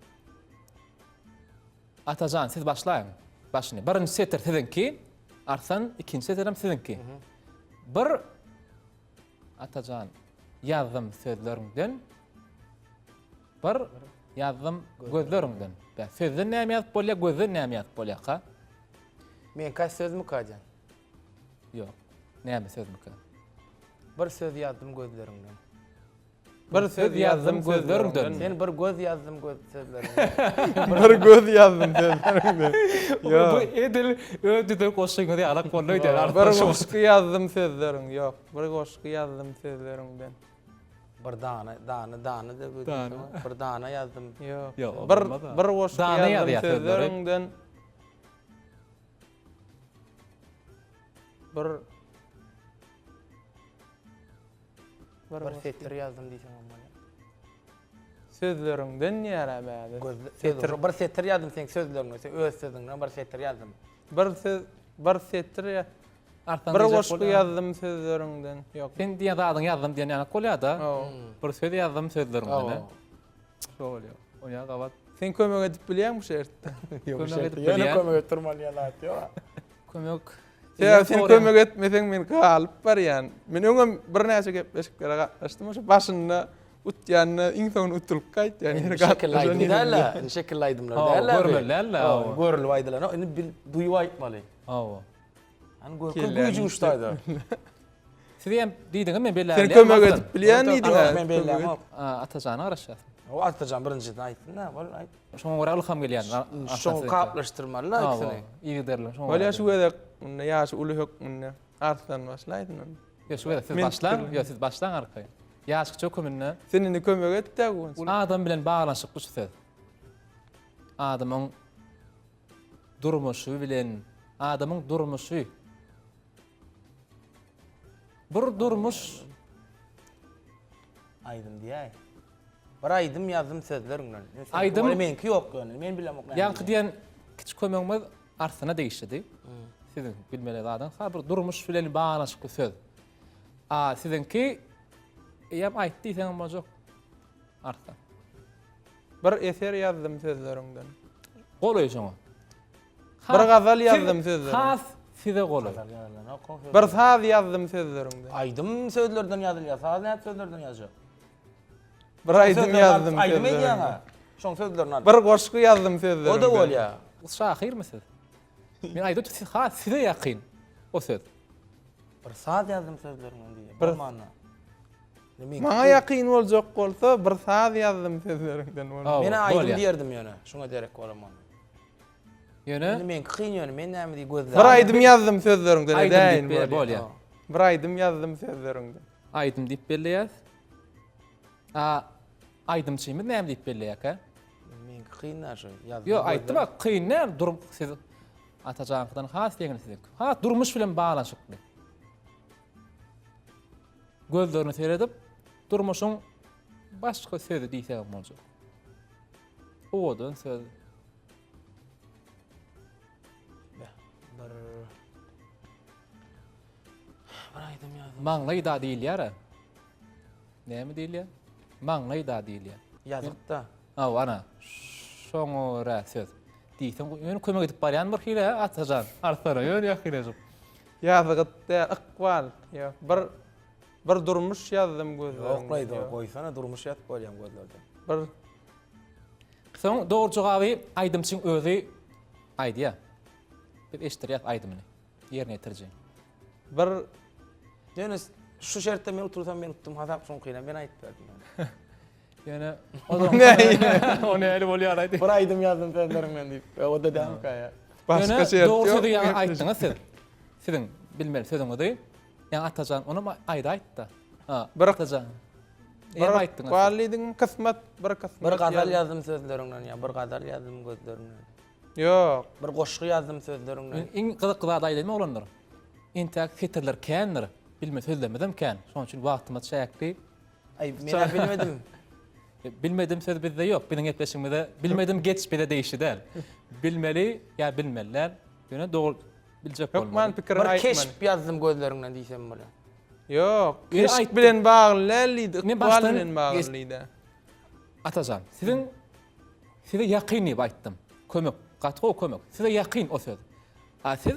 Atajan siz başlaýyn. Başyny. Birinji setir sizinki, arsan ikinji setirim sizinki. Bir Atajan ýazdym sözleriňden, bir ýazdym gözleriňden. Ben sözden näme ýazyp bolýar, gözden näme ýazyp bolýar ha? Men kaç söz mü kajan? Ýok. Näme sözmükä? Bir söz ýazdym gözlerimden. Bir söz ýazdym gözleriňden. Sen bir göz ýazdym göz sözlerimden. Bir göz ýazdym sözleriňden. Bu edil ödüde goşgyňy alak bolýar der. Bir goşgy ýazdym sözleriň ýok. Bir goşgy ýazdym sözleriňden. Bir dana da bir dana ýazdym. Ýok. Bir goşgy ýazdym sözleriňden. Bir setir ýazdym diýsen bolýar. Sözleriňden ýara bäde. Bir setir ýazdym sen sözleriňden, sen öz sözüňden bir setir ýazdym. Bir setir ýa. Bir goşgy ýazdym sözleriňden. Ýok. Sen diýen adyň ýazdym diýen ýa bolýar da. Bir söz ýazdym sözleriňden. Şolýar. Oňa gabat. Sen kömek edip bilýärmi bu şertde? Kömek edip Ýöne bilýär. kömek etdirmeli ýalat ýok. Kömek. Sen kömek etmeseň men galyp barýan. Men öňe bir näçe gepleşip garaşdym, şu başynda utýanyny insoň utulyp gaýtýan. Şekilläýdimler. Görülüp aýdylar. Indi duýup aýtmaly. Hani görücü uçtaydı. Siz hem diýdiňiz men belli. Sen kömek edip bilýän idin. Men belli. Atajana garaşýar. O Atajan birinjiden aýtdy, bol aýt. Şoň gara ilham gelýän. Şoň kaplaşdyrmalar ikisini. İyi derler. Bolýar şu wede ýaşy uly hökmünde artdan başlaýdyn. Ya şu wede siz başlan, ya siz başlan arkaýa. Ýaşy çökümünde. Sen indi kömek etdi. Adam bilen baglanşyk bu söz. Adamyň durmuşy bilen, adamyň durmuşy. Bir durmuş aýdym diýär. Bir aýdym ýazdym sözleriňden. Aýdym menki ýok ýöne. Men bilemok. Ýanky diýen kiçik kömegimiz arsyna değişdi. Sizin bilmeli adam ha bir durmuş bilen baglanşyk söz. Sizinki ýam aýtdyýsan bolajak. Arta. Bir eser ýazdym sözleriňden. Golaý şoňa. Bir gazal ýazdym sözleriňden. Has size golaý. Bir saz ýazdym sözleriňden. Aýdym sözlerden ýazylýar. Saz näme sözlerden ýazýar? Bir aýdym ýazdym Aýdym edýäňa. Şoň sözlerden. Bir goşgy ýazdym sözleriňden. O da bolýar. Şahir misiniz? Men aýdyp ha size ýakyn. O söz. Bir saz ýazdym sözleriňden diýär. Bir mana. Maňa ýakyn boljak bolsa bir saz ýazdym sözleriňden bolýar. Men aýdym diýerdim ýöne. Şoňa derek bolamam. Ýöne men kyn ýöne men näme diýip gözler. Bir aýdym ýazdym sözleriňden edäýin bolýar. Bir aýdym ýazdym sözleriňden. Aýdym diýip belleýär. Aýdymçymy näme diýip belleýär ka? Men kyn näşe ýazdım. Yo aýtdym kyn näme durum siz Atajankydan has diýen siz. Ha durmuş bilen baglanşykly. Gözlerini seyredip durmuşyň başga sözi diýsem boljak. Odan söz. Bir aýdym ýazdım. Maňlaý da diýilýär. Näme diýilýär? Maňlaý da diýilýär. Ýazykda. Ana. Şoňra söz. Diýsem ýöne kömek edip barýan bir hile Atajan. Artara ýöne ýakyrajyp. Ýazykda iqbal. Bir durmuş ýazdym gözlerimden. Oqlaýdy, goýsana durmuş ýatyp bolýan gözlerde. Bir soň dogry jogaby aýdymçyň özi aýdýa. Bir eşdirýär aýdymyny. Ýerine ýetirjek. Bir ýöne şu şertde men otursam men tutdum hasap şoň kyna men aýdyp berdim. Yani o da onu eli oluyor aydı. Bir aydım yazdım sözlerinden deyip. O da devam kaya. Başka Yani şey doğru yok. sözü yani ayttınız siz. Sizin bilmem sözünü değil. Yani Atacan onu ayda ayttı. Ha, Bırak. Atacan. Bir ayttınız. kualidin kısmet, bir kısmet. Bir gadar yazdım sözlerinden ya. Bir gadar yazdım gözlerinden. Yok. Bir goşku yazdım sözlerinden. İn qızıqlı aýdylmy olanlar. Intak fitrler känler. Bilme sözlemedim kän. Şoň üçin wagtymy çäkdi. Ay men bilmedim. Bilmedim söz bizde yok. Benim etleşimde bilmedim geç bile değişti der. Bilmeli ya bilmeliler. Yöne doğru bilecek Yok olmalı. man pikir Bir aytman. keşif yazdım gözlerinden diysem böyle. Yok. Yine Keşk aytdım. bilen bağlıydı. Ne Iqbal baştan bilen bağlıydı. Atacan. Size yakini ayttım. Kömek. Gatga o kömek. Size yakin o söz. Siz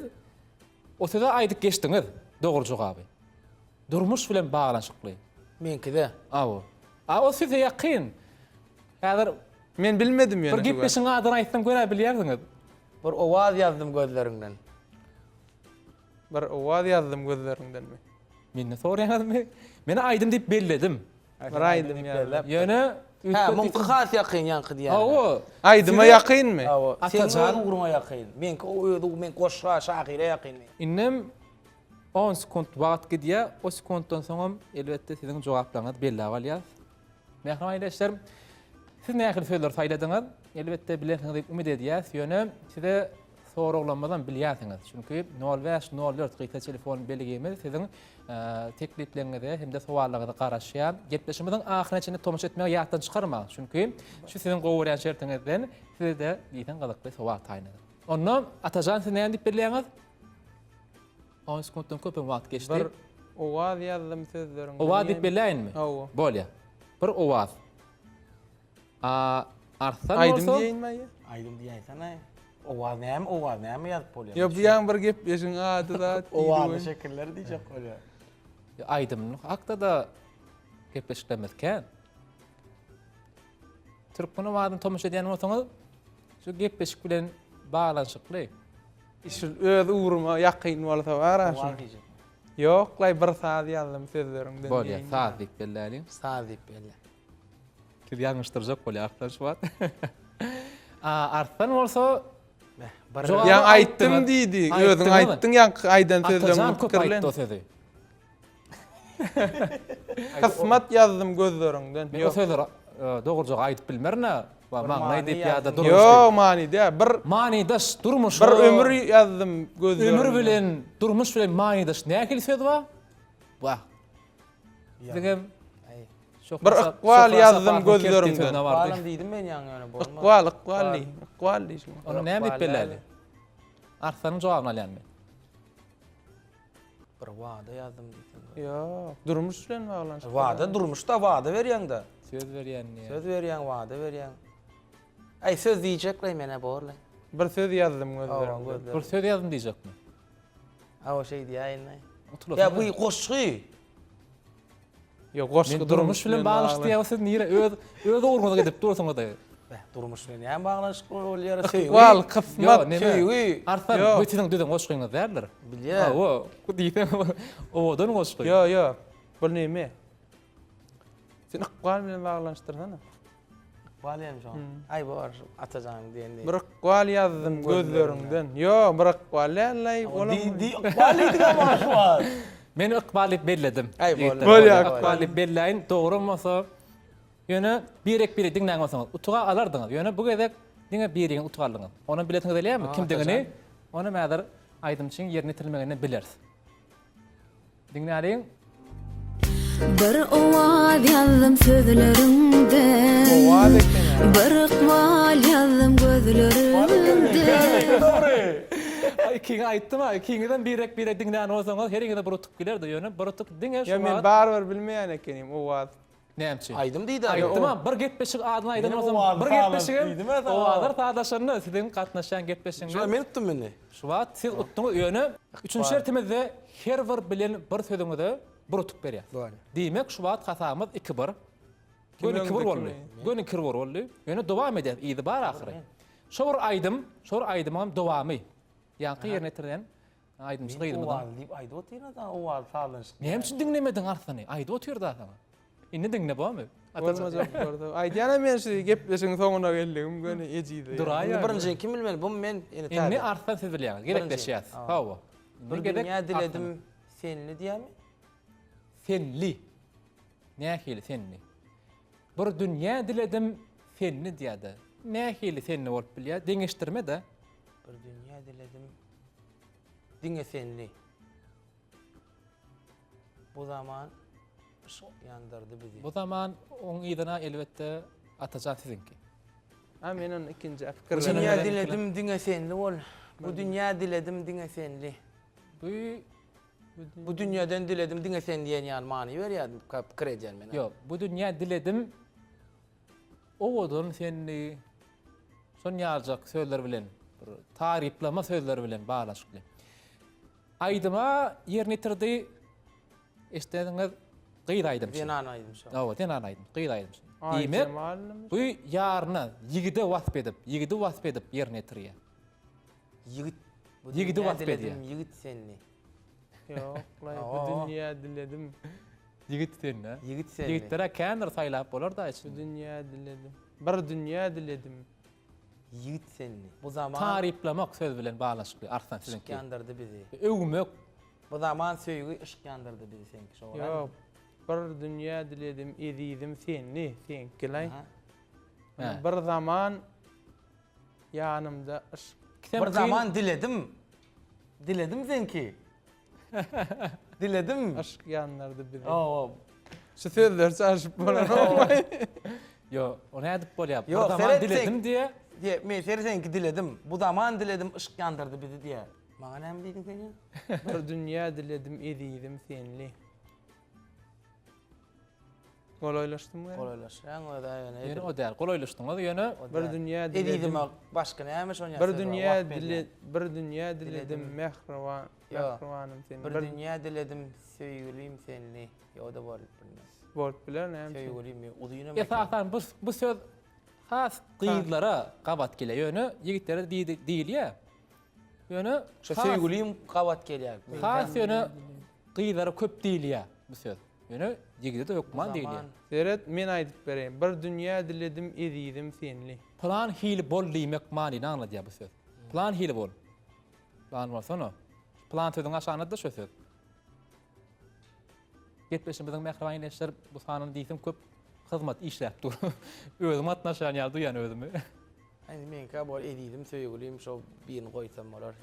o söze aydık geçtiniz. Doğru jogabı. Durmuş bilen bağlanşykly. Menki de. Awo. O size yakin. Häzir Men bilmedim bir ýöne. gepleşiň adyny aýtsam göre bilýärdiňiz. Bir ovaz yazdım gözlerinden. Bir owaz yazdım gözlerinden mi? Meni soraýarmy? Meni aýdym diýip belledim. Bir aydım ýazdım. Ýöne Ha, mumkin has yakın yankı diye. Awo. Aydyma ýakyn mi? Awo. Sen Atacan. öýüň urma yakın. Menki o öýüň men goşga şahyra yakın. Innem 10 sekund wagt gidýär. O sekunddan soňam elbetde siziň jogaplaryňyz belli bolýar. Mehrim aýdaşlarym, siz nähili sözler saýladyňyz? Elbetde bilersiňiz diýip umid edýär. Ýöne size soraglanmadan bilýärsiňiz. Çünki 0504 gyta telefon belgemiz siziň tekliplerinizi hem de sowallaryňyzy garaşýar. Gepleşimiziň ahyryna çenli tomuş etmäge ýatdan çykarma. Çünki şu siziň gowurýan şertiňizden sizde ýeten galakly sowal taýynadyr. Ondan Atajan siz näme diýip bilýäňiz? 10 sekunddan köp wagt geçti. Bir owaz yazdım sözlerinden. Owaz diýip bilýänmi? Awo. Bolýar. Bir owaz. Arsan Aydım bolsa diýinmi ýa? Aydım diýäýsen ay. Ovaz näme ýazyp bolýar. Yo bu ýan bir gep ýeşiň ady da. Ovaz şekilleri diýjek bolýar. aydymlyk hakda da gepleşilemezken. Türkmen owazyn tomuş edýän bolsaňyz, şu gepleşik bilen baglanşykly. Işıl öz uğruma yakın bolsa bara şu. Ovaz diýjek. Yok, lay bir saat yazdım sözlerinden. Bolýar, saat diýip belläli. Saz diýip belli. Kim ýalňyşdyrjak bolýar artan şu wagt. Artan bolsa Jogap Ýa aýtdym aýtdyňyz. diýdi. Aýtdyňyz Özüň aýtdyň ýa aýdan sözlerinden Atajan köp pikirlen. aýtdy o sözi. Kısmat yazdım gözlerinden. Men o Yok. sözler dogry jog aýdyp bilmärne. Wa maňa diýip ýa-da durmuş. Yo mani de bir Manidaş durmuş. bir ömür yazdım gözlerinden. ömür bilen durmuş bilen manidaş näkil söz wa? Wa. Digem Bir ıqbal yazdım gözlerimden. Balam diýdim men ýa-ni bolma. Iqbal diýişim. Onu näme diýip belläli? Arsanyň jogabyny alýanmy? Bir wada yazdım diýdim. Yo, durmuş bilen baglanşyk. Wada durmuşda wada berýän de. Söz berýänni. Söz berýän, wada berýän. Ay söz diýjekler mene borla. Bir söz yazdım gözlerimden. Bir söz ýazdım diýjekmi? Aw şey diýäýin. Utulap. Ya bu goşgy. Yo, goşky Men durmuş bilen baglanşyk diýäsiz nire öz ogurmagy edip dursaňa da. Durmuş bilen ýa baglanşyk bolýar. Iqbal kısmat. Arsan bütün düzün goşgyňyz därler. Bilýär. O, bu diýsem odan goşgy. Yo. Bu näme? Sen iqbal bilen baglanşdyrsana. Balýam şu. Ay bar Atajan diýende. Bir iqbal yazdım gözlerinden. Yo, bir iqbal lay olam. Balýdy ama şu var. Men iqbal diýip belledim. Ay Bolýar. Iqbal diýip belläýin, dogry bolsa ýöne birek biri diňden bolsaňyz, utuga alardyňyz. Ýöne bu gezek diňe biriňi utuga aldyňyz. Onu biletiňiz elýärmi? Kimdigini? Onu mäzir aýdymçyň ýerini tilmegini bilersiz. Diňläriň Bir owaz yazdım sözlerimden. Owaz eken. Bir iqbal yazdım gözlerimden. ay kiňe aýtdym, kiňeden birek diňden bolsaňyz, herine bir utup gilerdi ýöne, bir utup diňe şu. Ya men barbar bilmeýän ekenim owaz. Näçe? Aýdym diýdi. Aýtdym, bir gepleşik adyny aýdan Benim bolsam, owaz bir sağlam gepleşik. diýdim ha, tamam. Owazlar taýdaşanyny, siziň gatnaşan gepleşiňiz. Şu men tutdum meni. Şu wagt siz utduňyz ýöne, üçünçü şertimizde her bir bilen bir sözüňizde bir utup berýär. Doğru. Diýmek şu wagt hatamyz 2-1. Gönü 2-1 boldy. Gönü 2-1 boldy. Ýöne dowam eder, ýa-da bar ahyry. Şu bir aýdymam dowamy. Ýa-da ýerine tirden aýdym çykydymy. Owaz diýip aýdy otyna da owaz salınç. Näme üçin diňlemediň arsyny? Aýdy otyrda sana. Inni diňle bolmy? Olmazak barda. Aýdýana men şu gepleşiň soňuna geldim göni ejidi. Duraya. Birinji kim bilmeli? Bu men eni Inni tabi. artdan siz bilýär. Gerekleşýär. Hawa. Bir dünya diledim senli diýämi? Fenli. Nähili senli. Bir dünýä diledim fenli diýädi. Nähili senli bolup bilýär. Deňeşdirme de. Bir dünya diledim diňe senli. Bu zaman ışık yandırdı bizi. Bu zaman oň ýygyna elbetde atajan sizinki. Ha menen ikinji Bu fikirlerim. dünya diledim diňe senli bol. Bu dünya diledim diňe senli. Bu dünyadan diledim diňe senli diýen ýan many berýär. Kirejän men. Yok, bu dünya diledim owadyn senli son ýaljak sözler bilen, bir tariplama sözler bilen baglaşykly. Aýdyma ýerine tirdi istediňiz gyýda aýdym. Ben anaydım şu. Evet, den aýdym. Gyýda aýdym. Ay, Diýmek, Cemal'im. bu ýaryna ýigide wasp edip ýerine tirýär. Yigit. Bu Yigidi dünya wasp edýär. diledim yigit senli. Yok, bu dünya diledim. Yigit senli. Yigit senli. Yigitlere kendir saýlap bolar da Bu için. dünya diledim. Bir dünya diledim. Yigit senli. Bu zaman Tariplamak söz bilen baglaşykly. Arsan ışık sizinki. yandırdı bizi. Öwmek. Bu zaman söýgü ışık yandırdı bizi senki şu. Yok. Bir dünya diledim, edidim senli, senkilay. Ha. Bir zaman yanımda ışık. Bir zaman diledim. Diledim senki. Diledim. Aşk yanlardı bizi. Oo. Şu sözler çarşıp bana. Yo, onu edip bolýar. Bir Yok, zaman seret diledim diye. Diye men senki diledim. Bu zaman diledim ışık yandırdı bizi diye. Maňa näme diýdin sen ya? Bir dünya diledim, edidim senli. Golaylaşdym mı? Golaylaşan o da ýöne. Ýöne o däl, golaylaşdyňyz ýöne. Bir dünya diledim. Edidim başka näme şoň ýa? Bir dünya diledim, mehribanım seni. Bir dünya diledim söýgülim senli. Ýa da bolup bilmez. Bolup biler näme? Söýgülim udyna Esasan bu söz has gyýdlara gabat gele ýöne yigitlere diýilýär. Ýöne şu söýgülim gabat gelýär. has ýöne gyýdlara köp diýilýär bu söz. Ýöne yigide de ýokman diýilýär. Seret men aýdyp bereyim. Bir dünya diledim, edidim senli. Plan hili bol diýmek manyny anladýar bu söz. Plan hili bol. Plan bolsa plan tödüň aşanyda şu söz. Getbeşim biziň mehribanleşler bu sanyny diýsem köp hyzmat işläp dur. Özüm atnaşan ýaldy ýany özümi. Hani men ka bol edidim söýgülim şo birini goýsam bolar.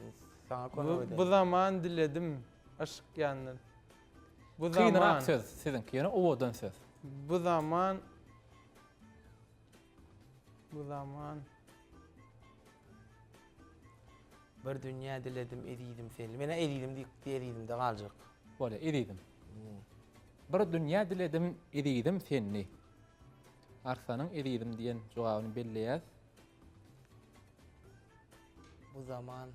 Saňa konup Bu zaman diledim, aşk yandı. Bu Kıyınarak zaman söz sizinki ýöne owadan söz. Bu zaman bir dünya diledim edidim senli. Mene edidim diýip de galjak. Bolýar, edidim. Bir dünýä diledim, edidim senli. Arsanyň edidim diýen jogabyny belleýär. Bu zaman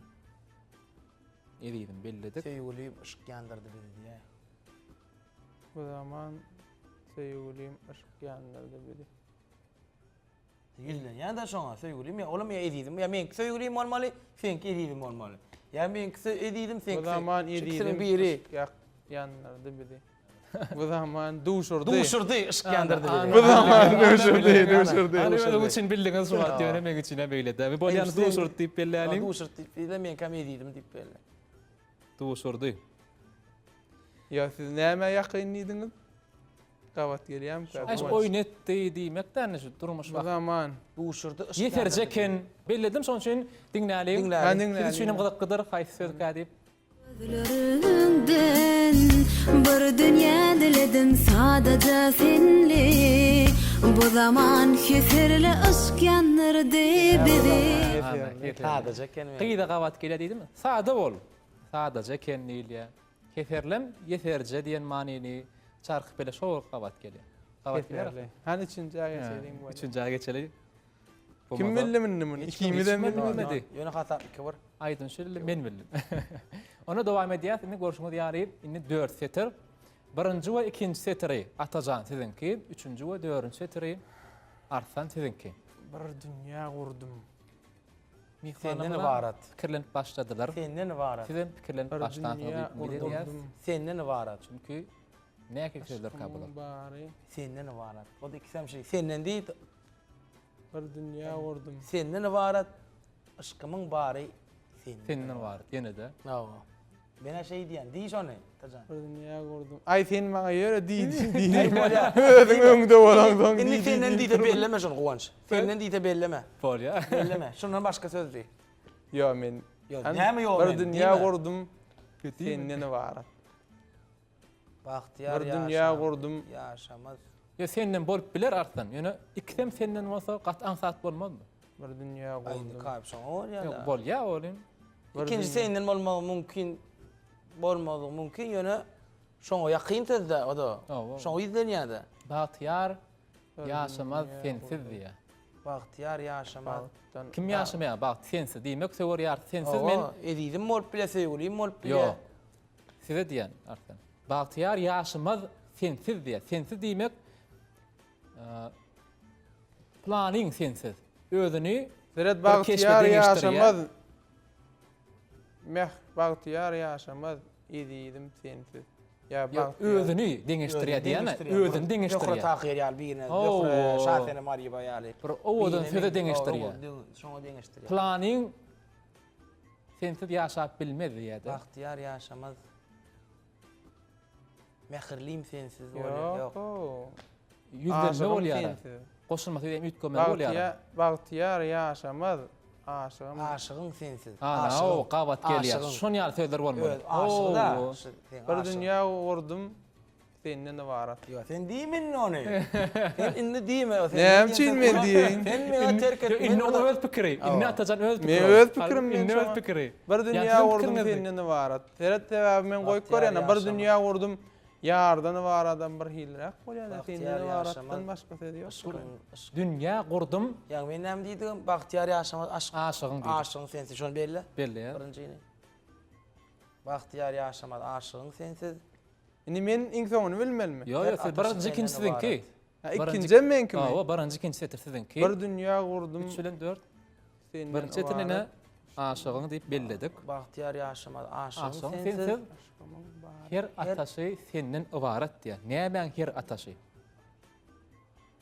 Edidim belledik. söýgülim ışık yandırdı bizi diye. bu zaman sevgilim aşk yandırdı biri. Yüzden ya da şoňa söýgülim ya olam ya edidim. Ya men söýgülim bolmaly, senki edidim bolmaly. Ya men edidim senki. Bu zaman edidim biri aşk yandırdı biri. Bu zaman duşurdu. duşurdy ışık yandırdı bizi. Bu zaman duşurdu. Hani ben için bildiğiniz şu an diýene men içine beýle de. Bu ýany duşurdy diýip bellälim. Duşurdy diýip men kam edidim diýip belle. Duşurdy. Ya siz näme ýakynlydyňyz? Gabat gelýär mi? Aş oýnetdi diýmekden şu durmuş Bu wagt. zaman Duşurdy ışık. Yeterje ken belledim şoň üçin diňlälim. Ben dinlälim. Siz üçin gyzykydyr haýsy söz diýip. Gözlerinden bir dünya diledim sadece senli. Bu zaman keserli ışık yanırdı bizi. Sadece kelime. Gyýda gabat gele diýdimi? Sada bol. Sadaja kenliýär. Keferlem yeterje diýen manyny çarkyp bele şol gabat gelýär. Gabat gelýär. Hani üçinji aýa söýleň bu. Üçüncü aýa geçeli. Kim bildi meni? Ikimiden bilmedi. Ýöne hata iki var. Aýdyn şöyle men bildim. Ona dowam edýär. Indi görüşmek ýaryp, indi 4 seter. Birinji we ikinji seteri atajan sizinki, üçüncü we dördüncü seteri artan sizinki. Bir dünya gurdum. Senden ibaret. Pikirlenip başladylar. Senden ibaret. Sizin pikirlenip Bir başladylar dünya diýip bilýär. gurdum. Senden ibaret. Çünki Näki sözler kabul ol. Bari Senden ibaret. O da ikisem şey. Senden değil. bir dünya gördüm. Senden ibaret. Aşkımın bari senden. Senin var yine de. No. Bana şey diyen. Diyiş onu. Tacan. Bir dünya gördüm. Ay sen bana yöre değil. Ödün öňünde bolan Indi senden değil de belleme şunu Kuvanç. Senden değil de belleme. Bol ya. Belleme. Şundan başka söz değil. Yo men. Yo, näme yo men? Bir dünya gördüm. Senden var. Bahtiyar Bir dünya gördüm. yaşamaz. Ya senden bolup biler artdan. Ýöne ikisem senden bolsa gat'an sat bolmazmy? Bir dünya Aynı gördüm. kapşon ol ya Yok da. bol ya oğlum. İkinci senden olmağı mümkün. Bolmağı mümkün yöne. Şoňa ýakyn tezde o da. Owa. Şoňa izlenýärdi. Bahtiyar yaşamaz sensiz diye. Bahtiyar yaşamaz. Kim yaşamaya bak sensiz diýmek söwer ýar sensiz men Edidim bolup bile sevgilim bolup bile. yo. Size diýen artdan. Bahtiyar yaşamaz sensiz diye. Sensiz diýmek planning sensiz. Özüni Seret bir Bahtiyar keşfeden yaşamaz. Meh Bahtiyar yaşamaz. Edidim sensiz. Ya Bahtiyar. özüni deňeşdirýär diýene. Özüni Ýokra deňeşdirýär. takyr ýal birine. Oo. Ýokra şahsene Mariýa ýaly. Bir owadan söze deňeşdirýär. Şoňa deňeşdirýär. Planning sensiz ýaşap bilmez diýär. Bahtiyar yaşamaz. Mehirlim sensiz Yok. yok. Yüzden ne Aşığım bolýar? sensiz. Goşulmasy diýen ütgöme bolýar. Bahtiyar yaşamaz. Aşığım. Aşığın sensiz. Ana o gabat gelýär. Aşığın. Şonu ýaly sözler bolmaly. Evet, aşığı da. Bir dünya gördüm. Senden ibaret. Yo, sen diýmen onu. Sen indi diýme. Näme üçin men diýen? Sen meni terk et. Inni onu öz pikiri. Inni atajan öz pikiri. Men öz pikirim men Inni öz şoňa. pikiri. Bir dünya Yani sizin gördüm pikirinizdi. senden ibaret. Seret sebäbi men goýup görýän. Bir dünya gördüm. Ýardan ibaratdan bir hilrak bolýar. Senden ibaratdan başga söz ýok. Dünýä gurdum. Ya men näme diýdim? Bahtiyar yaşamaz aşk. Aşığın diýdim. Aşığın sensiz. Şonu belli. Belli ya. Birincini. Bahtiyar yaşamaz aşığın sensiz. Indi men iň soňuny bilmelmi? Yo yo siz birinji ikinji sizinki. İkinji menki mi? Awa birinji ikinji setir sizinki. Bir dünya gördüm. 3 bilen 4. Senden Birinji setirine aşığın diýip belledik. Bahtiyar yaşamaz aşığın Aşığın sensiz. sensiz. Her ataşy senden ibaret diýär. Näme her ataşy?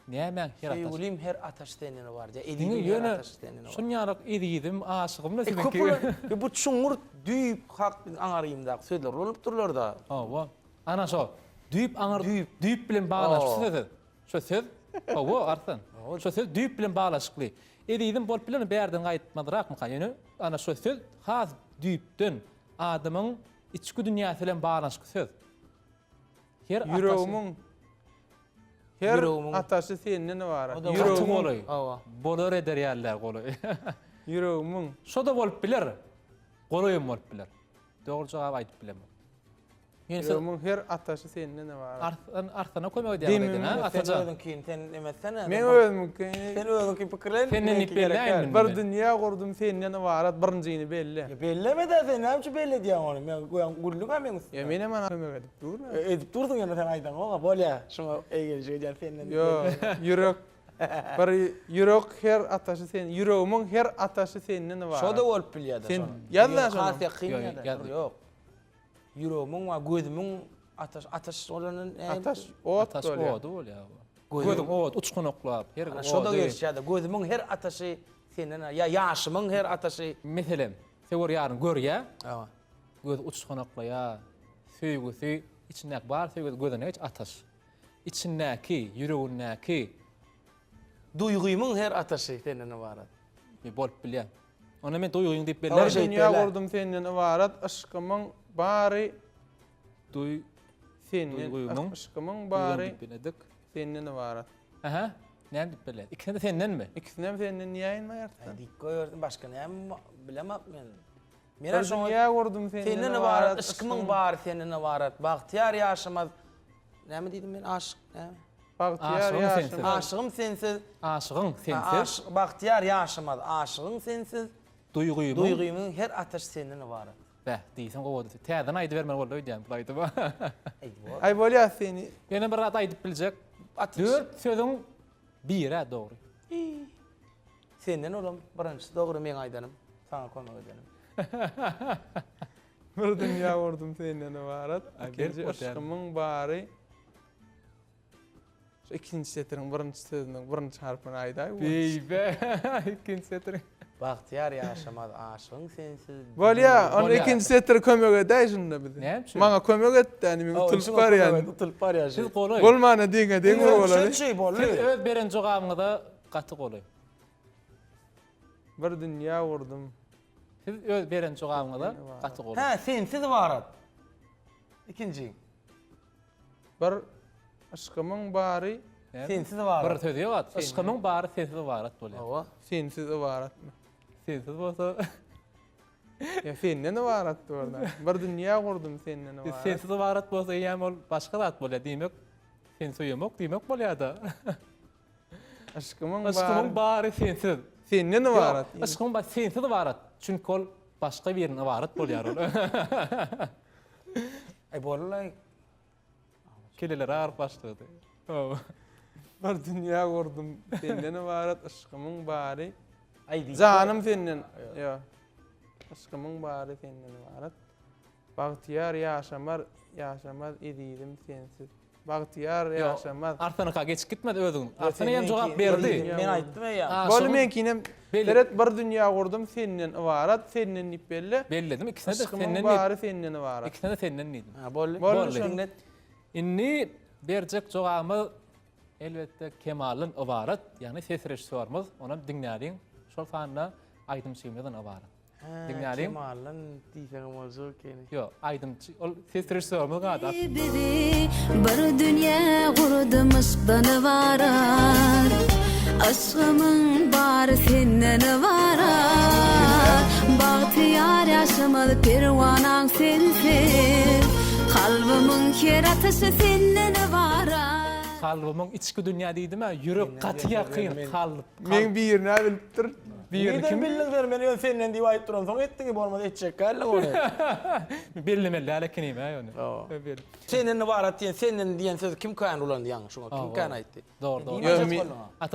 Näme her ataşy? Sevgilim her ataş senden var. Ya Diňe edidim her ýöne ataş senden var. şonýalyk edidim, aşygym da sizinki. Köpüler, bu çuňur düýüp hak aňaryym da sözler bolup durlar da. Awa. Ana şo. Düýüp aňar düýüp bilen baglaşyk söz. Şo söz. Awa artan. Şo söz düýüp bilen baglaşykly. Edidim bolup bilen bärden gaýtmadyrak mı ýöne? Ana şo söz has düýüpden adamyň içki dünýäsi bilen baglaşyk söz. Her Yüreğimin her Yüreğimin. ataşy senden var. yüreğim boly. Awa. Bolar eder ýalar goly. Yüreğimin Şo da bolup biler. Goloýum bolup biler. Dogry jogap aýdyp bilemem. Ýöne yüreğimin her ataşy senden var. artana koymak diýär Demem, eden ha Sen ataja. özüňki sen emetsene. Men özümki Sen özüňki pikirlerini Senden ip belläýin. bir dünya gördüm senden var. Birincini belli. Belleme de sen näçe belli diýen onu. Men goýan gulluk men. Ya mene mana kömek edip dur. Edip durdun ýa-da sen aýdan oga bolýa. Şoňa eýgel şeýden senden. Yo, yürek bir yürek her ataşy sen, yüreğimin her ataşy senden var. Şo da bolup bilýärdi. Sen ýazda şonu. Has ýakyn Yo, ýa-da. ýazdy. Ýok. Yüreğimin we gözümiň ataş olanyn Ataş ot Ataş bolýar. owdy bolýar. Gözüm owad uçkun oklap. Her Şo da geçýärdi. Gözümiň her ataşy senden ya ýaşymyň her ataşy. Meselem, sewer ýaryn görýär. Awa. Göz uçkun oklaýar. Söýgüsi içinek bar, söýgüsi gözüne hiç ataş. İçindäki, yüreğindäki Duýgymyň her ataşy senden barat. bolup bilýär. Ona men duýgyň diýip Bir belär. dünya gördüm senden var. Aşkymyň bary Duý senden. Duýgymyň Aşkymyň bary diýip biledik. senden var. Aha, näme diýip belär? İkisi de senden mi? İkisini hem senden ýaýynma ýartdan. Dik goýardym başga näme bilemap men. Bir Mena şoňa dünya gördüm senden senden barat, var. aşkymyň bar senden barat. Bahtiyar ýaşamaz. Näme diýdim men aşk, näme? Bahtiyar Aşığım ýaşam. sensiz. Aşygym sensiz. Aşygyň sensiz, Aşk bahtiyar ýaşamaz. Aşygym sensiz. duýgymyň. Duýgymyň her ataş senden barat. Bäh, diýsem gowady. Täzen aýdy bermen boldy diýen, bulaydy ba. Eýdi. Ay bolýar seni. Ýene bir rat aýdyp biljek. Ataş. Dört sözüň biri dogry. Senden olam birinçisi dogry men aýdanım. Saňa koymak edenim. Bir dünya gördüm senden var. Ay, İkinci berip otyar. aşkymyň bary Şu ikinci setirin birinci sözünden birinci harfini ayday. Beybe. İkinci setring. Bahtiyar yaşamaz aşığın sensiz. Bol ya, onu Bol ya. ikinci setiri kömek edey şunda bize. Ne yapçı? Bana kömek etti yani, min utulup var yani. Utulup var ya. Siz kolay. Bolmana diýe deňe bolany. Şey bol. Siz öz beren jogabyňyzda gaty kolay. Bir dünýä gurdum. Siz öz beren jogabyňyzda gaty kolay. Ha sensiz varat. İkinci. Bir aşkymyň bary Sensiz Bir varat. söz ýok. Aşkymyň bary sensiz barat bolýar. Ova. sensiz ibaratmy? Sensiz bolsa Ya senden ibarat orada. Bir dünýä gurdum senden ibarat. sensiz barat bolsa ýa ol başga zat bolýar diýmek. Sen söýemek diýmek bolýar-da. Aşkymyň Aşkymyň bary bary sensiz. senden ibarat. Aşkymyň bary sensiz barat. Çünki ol başga birine barat bolýar ol. Ay bollay. Keleler ağır başladı. Bir dünýä gurdum senden ibarat, aşkymyň bary. Ay Zanım senden. Ya. Aşkymyň bary senden ibarat. Bagtyar yaşamaz edidim sensiz. Bagtyar yaşamaz. Artanyka geçip gitmedi özüň. Artany hem jogap berdi. Men aýtdym ya. Bol men kinem Belli. deret bir dünýä gurdum senden ibarat, senden nipelle. Belledim. İkisine de Aşkymyň senden bary senden ibarat. İkisine de senden neydim. Ha bol. Bol. Şöyle. Inni berjek jogamy elbetde Kemal'ın ibarat. Yani ses rejissörümüz ona dinlädiň. Şol fanna aýdym şeýmeden ibarat. Dinlädiň. Kemal'ın diýsem bolsa kene. Yo, aýdym ol ses rejissörümüz gada. Biri bir dünya gurdum aşkdan varar. Aşkımın bari senden varar. Bahtiyar yaşamadı pervanan sensiz. Kalbimin her ateşi senden varar. Kalbymyň içki dünýä diýdimi? Ýürek gaty ýakyn kalb. Men birine bilip dur. Neden bildin beni ön senden diýip aýyp duran soň etdiňi bolmady etjek galla onu. Bellemeli alakinime ýöne. Senden varat diýen senden diýen söz kim kan ulandy ýaňy şoňa kim kan aýtdy. Doğru.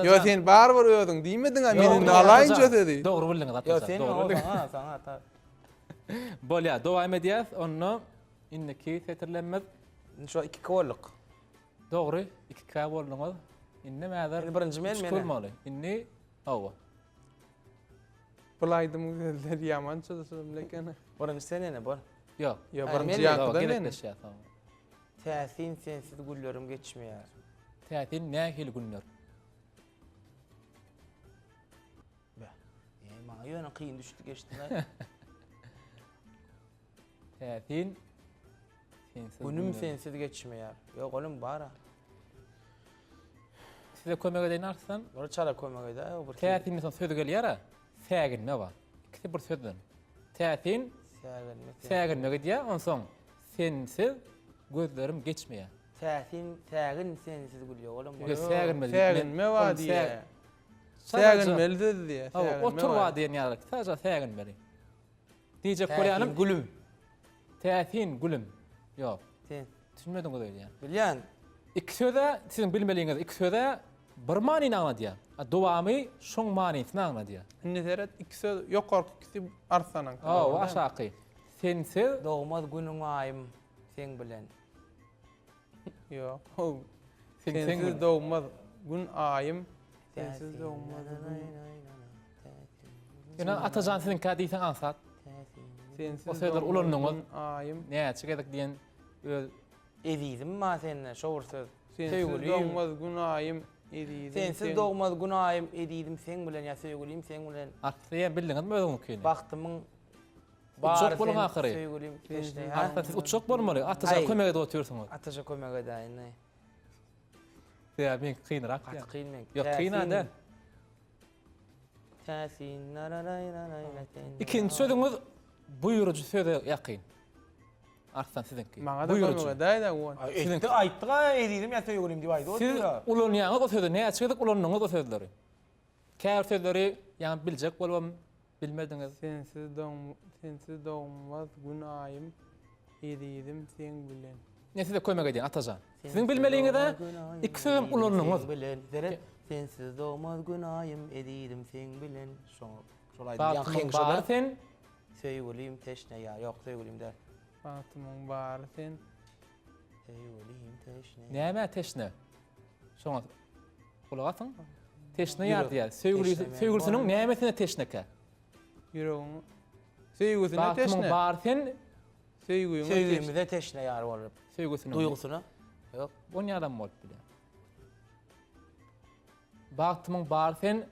Yo sen bar bir öýdüň diýmedin ha meni alaýynça dedi. Doğru bildiňiz Yo atasa. sen Doğru. sana sana ata. Bolýa, dowam edýäs. Onu inneki setirlenmez. Şu iki kolluk. Doğru. 2K boldyňyz. Inne mäzer? Birinji men meni. Inni awa. Bulaydym gözler ýaman çözsüm lekin. Birinji sen ne bol? Yo men birinji de ýakda men. Gerekleşýär. Täsin sensiz güllerim geçmeýär. Tätin nähil günler. Maňa ýöne kıyın düştü geçdi lan. Tätin sensiz. Günüm sensiz geçmeýär. Ýok oğlum bara. Size kömek edeýin artsan. Ora çara koymak eda. Tätin mesela söz gelýär. Säginme var. İkisi bir sözden. Tätin säginme edýär, on soň sensiz gözlerim geçmeýär. Tägin sensiz gülýär oğlum. Säginme wa diýe. Säginmeli diýe. Otur wa diýen ýaly. Sadece säginmeli. Diýjek bolýanym gülüm. Tätin gülüm. Ýok. Sen düşünmediň goýdy ýa. bilýän. İki söze sizin bilmeliňiz. İki söze bir manyny anladýar. Dowamy şoň manysyny anladýar. Ne deret iki söz ýokarky ikisi arsanan. Aşaky. Sensiz Doğmaz günüň aýym sen bilen. Ýok. Sensiz dowmaz gün aýym sensiz dowmaz. Ýa atajan sizin kädiýsen ansat. Sensiz O sözler ulanyňyz. Aýym Näçe gedek diýen Edidim ma senne şowur söz. sensiz dowmaz gün aýym edidim. Sensiz doğmaz gün aýym edidim sen bilen ýa söýgülim sen bilen. atýa bildiňiz özüň kene. Bagtymyň Uçak bolun ahyry. Söýgülim teşde. Arta siz uçak bolmaly. Ataja kömek edip oturýarsyňyz. Ataja kömek edaýyn. Ýa men kynrak ýa. Kynmek. Ýok kynada. Täsin nararayralaylaten. İkinci sözüňiz buyurucu söze ýakyn. Artan sizinki. Maňa da kömek edäýdi o. Etdi aýtdyga edidim ýa söýgülim diýip aýdy. Siz ulanýaňyz o sözde näçe gedek ulanyňyz o sözleri. Kär sözleri ýa biljek bolbam bilmediňiz. Sensiz dowmaz gün aýym edidim sen bilen. Ne size kömek edýän atajan. Sizin bilmeliňizde iki sözüm ulanyňyz. Sensiz doğmaz gün aýym edidim sen bilen. Şolay diýen diýen sen söýgülim teşne ýa ýok söýgülim der. Batymyň bary sen. Söýgülim teşne. näme teşne? Şoňa kulak atın. Teşne ýar diýär. Söýgüsiniň nämetine teşneke? Yüreğini. Söýgüsine Bagtymyň teşne. bar sen Söýgüňe teşne. Söýgümizde teşne ýar bolup. söýgüsiniň Duýgusuna. Yok. Bu ne adam bolup bile. Bagtymyň bar sen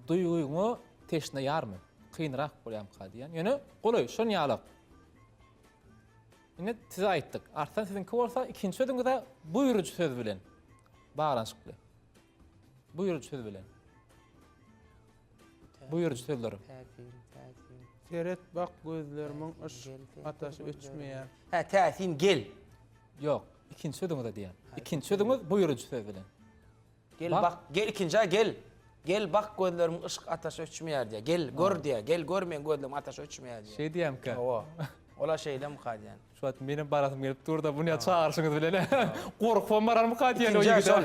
duýguňy teşne ýarmy? Kynrak bolýam diýen. Ýöne golay şonu ýalyk. Ine size aýtdyk. Artan sizinki bolsa ikinji sözüňizde buýrujy söz bilen baglanşykly. Buýrujy söz bilen. Buýrujy sözler. Seret bak gözlerimin ataşy öçmeýär. Ha, täsin gel. Yok, ikinji sözüňizde diýen. Ikinji sözüňiz buýrujy söz bilen. Gel Bak. bak, gel ikinci gel. Gel bak gözlerimin ışık ataş öçmeýär diýär. Gel gör diýär. Gel görmeýän gözlerim ataş öçmeýär diýär. Şey diýem ki. Owa. Ola şeyden mukadiyen. Şu an benim barasım gelip durda bunu ya çağırsınız bile. Korkmam var mı diyen o İkinci yigit. sor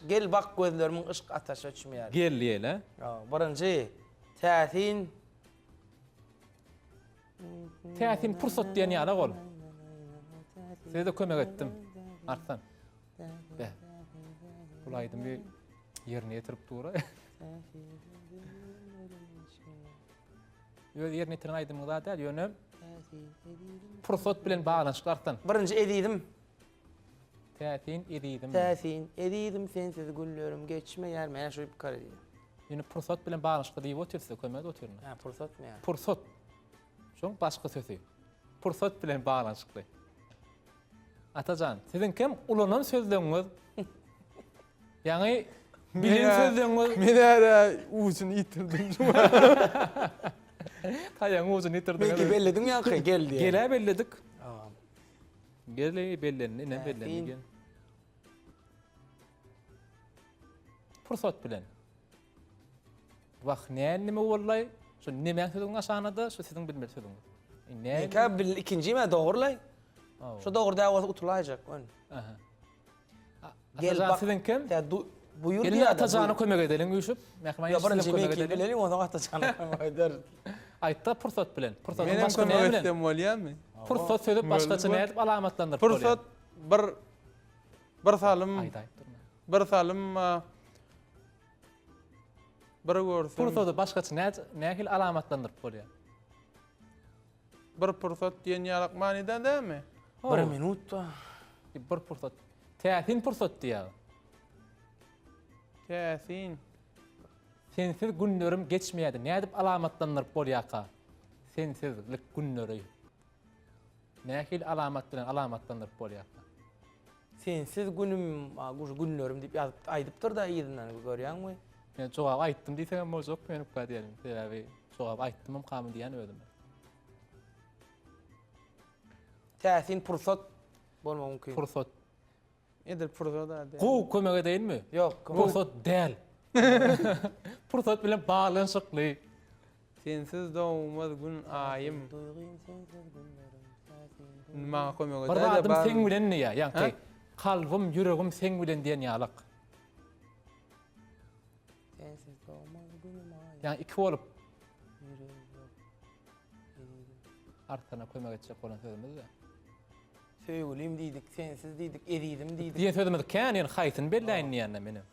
gel bak gözlerimin ışık ataş öçmeýär. Gel diýel ha. Birinci täsin Täsin pursat diýen ýaly gol. Size de kömek ettim. Artan. Be. Bulaydym bir yerine yetirip dura. Yerine yetiren aydym da däl ýönem. Pursat bilen baglanşyk artan. Birinci edidim. Täsin edidim. Täsin edidim sensiz güllerim geçmeýär. Mene şu bir kare diýär. Ýöne pursat bilen baglanşyk diýip otursa kömek oturna. Ha, pursat mı ya? Pursat. Şoň başga sözü. Pursat bilen baglanşykly. Atajan, sizin kim ulanan sözleriňiz? Ýani bilen sözleriňiz. Men ara uçuny itirdim. Taýan uçuny itirdim. Belki belledim ya gel diýär. Gele belledik. Tamam. Gele bellenni, ne bellenni gel. Pursat bilen. Wagt näme bollay? Şu näme sözüň aşanada, şu siziň bilmek sözüňiz. Näme bil ikinci mi dogrlay? Şu dogrda oturulajak ön. Aha. Gel Atajan bak. sizin kim? Ya buyur Gelin diýär. atajany kömek edelim güýşüp. Mehman Ya birinci kömek men edelim. bilelim onu atajany kömek eder. Aýtda pursat bilen. Pursat Menem başga näme kömek bilen? etdim bolýarmy? Pursat söýüp başgaça näme edip alamatlandyryp Pursat bir salym Aýda aýtdyrma. bir salym bir görsüm. Pursat başgaça nähil alamatlandyryp bolýar. Bir pursat diýen ýalak manida dämi? Bir minut da. Bir pursat. Täsin pursat diýär. Täsin. Sensiz günlerim geçmeýärdi. Näme edip alamatlandyryp bolýarka? Sensizlik günleri. Nähil alamat bilen alamatlandyryp bolýarka? Sensiz günüm, günlerim diýip aýdypdyr da ýerinden görýärmi? Men jogap aýtdym diýsem bolsa menip diýelim. Sebäbi jogap aýtdym kamy diýen ödüm. Täsin pursat bolma mümkin. Pursat. Edil pursat da. Gow kömek edeyinmi? Yok. Pursat däl. Pursat bilen baglanşykly. Sensiz doğmaz gün ayım. Maňa kömek Bir eder. adam seň bilen ýa, ýa-ni kalbym, ýüregim seň bilen diýen ýalyk. Sensiz doğmaz günüm ay. Yani iki bolup artana kömek etjek bolan sözümüz de. Söýgülim diýdik, sensiz diýdik, edidim diýdik. Diýen sözümüz kän ýa-ni haýtyn belläýin ýa-ni menim.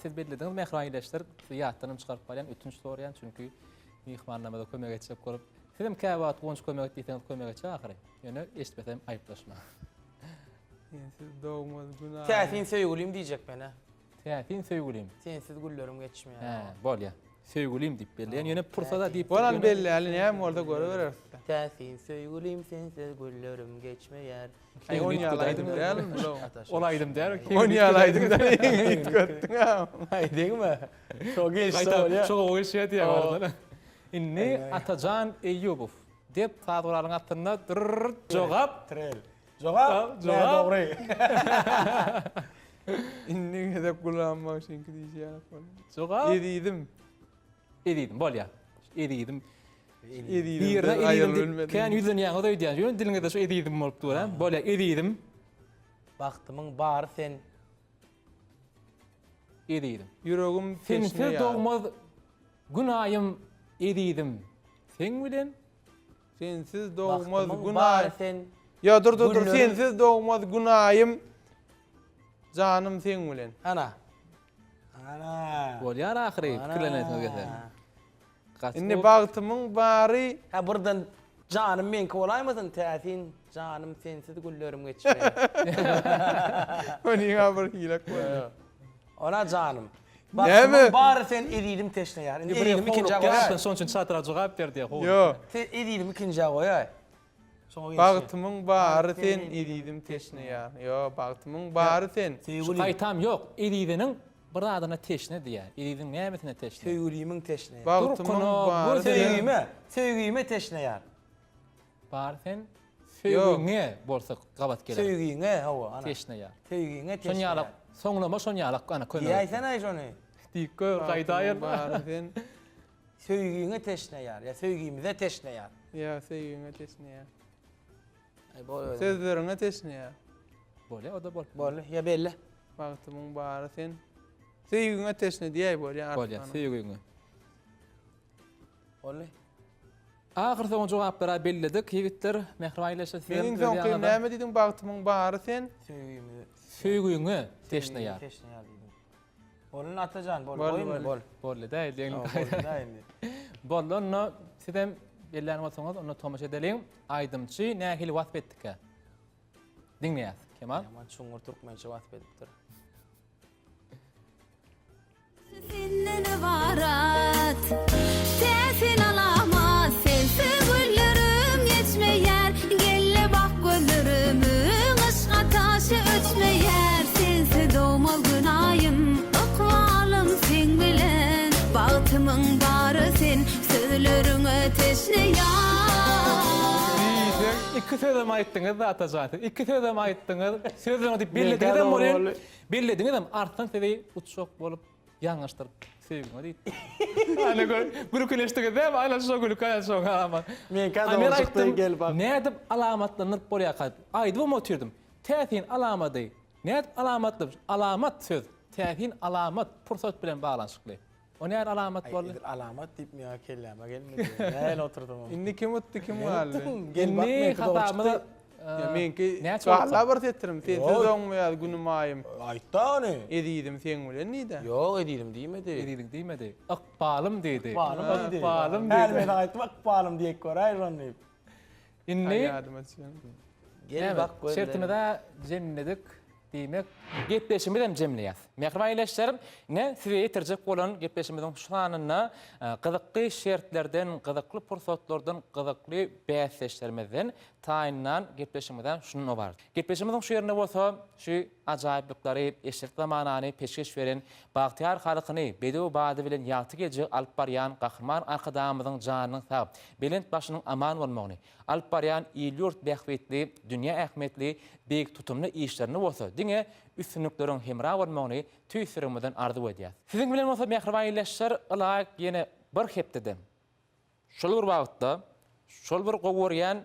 Siz bellediniz mehran ýeşler ýatdanam çykaryp barýan üçünçi soraýan çünki mehmannamada kömek etjek bolup sizem käwat gonç kömek etdiňiz kömek etjek ahyry. Ýöne eşitmesem aýyplaşma. Sensiz doğmaz gün ayım. Täsin söýgülim diýjek mene. Täsin söýgülim. Sensiz güllerim geçmeýär. He, bolýa. Söýgülim diýip belläýän ýöne pursada diýip. Bolan belli ali näme orada göreberer. Täsin söýgülim sensiz güllerim geçmeýär. Ay on ýalaydym dälmi? Olaydym där. On ýalaydym da ýit göttüň ha. Aýdyňmy? Şo gelşi Şo bolýar. o şey diýär barada. Inni Atajan Eyyubov dep taýdalaryň atynda jogap Trel. Jogap? Jogap. Dogry. Inni gede kullanma şinki diýýär. jogap Edidim. edidim bolýa. Edidim. Edidim. Ýerine Aýyl edidim. bilmedim. Kän ýüzüne ýaňy da diýär. Ýöne diliňe de şu edidim bolup dur ha. Bolýa edidim. Bagtymyň bary sen. Edidim. Yüregim Sensiz teşne ýa. doğmaz günahym edidim. Sen bilen Sensiz doğmaz Bagtymyň gün bary ayım. sen. Ya dur. Günlerim- Sensiz doğmaz gün ayım. Canım sen bilen. Ana. Ana. Bolýar ahyry kirlenetme gezer. Inni bagtymyň bary Ha buradan canım menki olaýmasyn täsin canım sensiz güllerim geçmeýär. Oni haber hilak var. Ona canım. Näme? Bak bari sen edidim teşneýär. Indi edidim ikinji goýar. Son üçin çatra jogap berdi. Yo. Edidim ikinji goýar. Bagtymyň bary sen edidim teşneýär. Yo, bagtymyň bary sen. Gaýtam ýok. Edidiniň bir adyna teşne diýär. Edidiniň nämetine teşne. Söýgüliýimin teşneýär. Bagtymyň bary sen. Söýgüme teşneýär. Bar sen söýgüňe bolsa gabat geler. Söýgüňe hawa ana. Teşneýär. Söýgüňe teşneýär. Soňalak, soňlama soňalak ana köne. Ýaýsan aý şonu. Diýke gaýdaýar. Bary sen. Söýgüňe teşneýär. Ya söýgümize teşneýär. Ya söýgüňe teşneýär. Ay bol. Sözlerine teşneýär. Bolýar, o da bol. Bol. Ya belli. Bagtymyň bary sen. Söýgüňe teşne diýär bolýar. Bolýar, söýgüňe. Bol. Ahir soň jogap bera belledik. Ýigitler mehribaylaşy Meniň soňky näme diýdiň bagtymyň bary sen? Söýgümize. Söýgüňe teşneýär. Teşneýär diýdim. Bolun atajan bol. Bol, Boýmy bol. Bolly da diýen. Bol da indi. Bollonno sizem belläni bolsaňyz onu tomaşa edelim. Aýdymçy nähili wagt etdik. Dinleýäs. Kemal. Yaman çuňur türkmençe wagt edipdir. Senden varat Tesin alamat Sensiz güllerim geçmeyer Gelle bak gözlerimin Aşka taşı öçmeyer Sensiz doğmal günayım Akvalım sen bilen Bagtymyň bary sen Sözlerine teşneýär İki sözüm aýtdyňyz da atajaty. İki sözüm aýtdyňyz. Sözüňi diýip billediňizem bolen. Billediňizem artdan seni uçşok bolup ýaňaşdyryp söýgüňe diýip. Ana gör, gürküleşdige de ana şo gülükaýa şo ama. Men kadar oçukda gel bak. Ne edip alamatlanıp bolýar. Aýdyp oturdum. Täsin alamaty. Ne edip alamatly? Alamat söz. Täsin alamat pursat bilen baglanyşykly. O näme alamat boldy? Alamat diýip meňe kelläme gelmedi. Näle oturdum. Inni kim utdy kim galy? Gel bak men hatamyny Ya menki näçe galla bir tettirim. Sen sözoň meýär günüm aýym. Aýtda ony. Edidim sen bilen nide? Ýok edidim diýmedi. Edidik diýmedi. Akbalym diýdi. Akbalym diýdi. Akbalym Her diýdi. men aýtym akbalym diýip goraýar ony. Inni Ýadyma düşen. Gel bak gönder. Şertimide jemledik diýmek. Gepleşimizem jemleýär. Mehribaylaşlarym, ne size ýetirjek bolan gepleşimiziň şu anyna gyzykly şertlerden, gyzykly pursatlardan, gyzykly bäsleşlerimizden taýynlan gepleşimizden şunu bar. Gepleşimiziň şu ýerine bolsa, şu ajaýyplyklary, eşit zamanany peşkeş beren bagtyar halkyny bedew bady bilen ýaty geje alyp barýan gahrman arkadamyzyň janynyň sag, belent başynyň aman bolmagyny, alyp barýan ýurt bähwetli, dünýä ähmetli, beýik tutumly işlerini bolsa, diňe üstünlikleriň hemra bolmagyny tüýsürimizden arzuw edýär. Siziň bilen bolsa mehribaylaşlar ylak ýene bir hepdede. Şol bir wagtda, şol bir gowurýan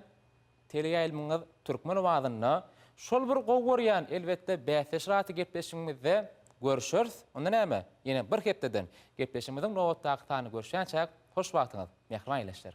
teleýaýlmyňyz türkmen wadyna, şol bir gowurýan elbetde bäsleşraty gepleşimizde görüşürüz. Onda näme? Ýene bir hepdeden gepleşimiziň nowatdaky tany görüşýänçä hoş wagtyňyz. Mehribaylaşlar.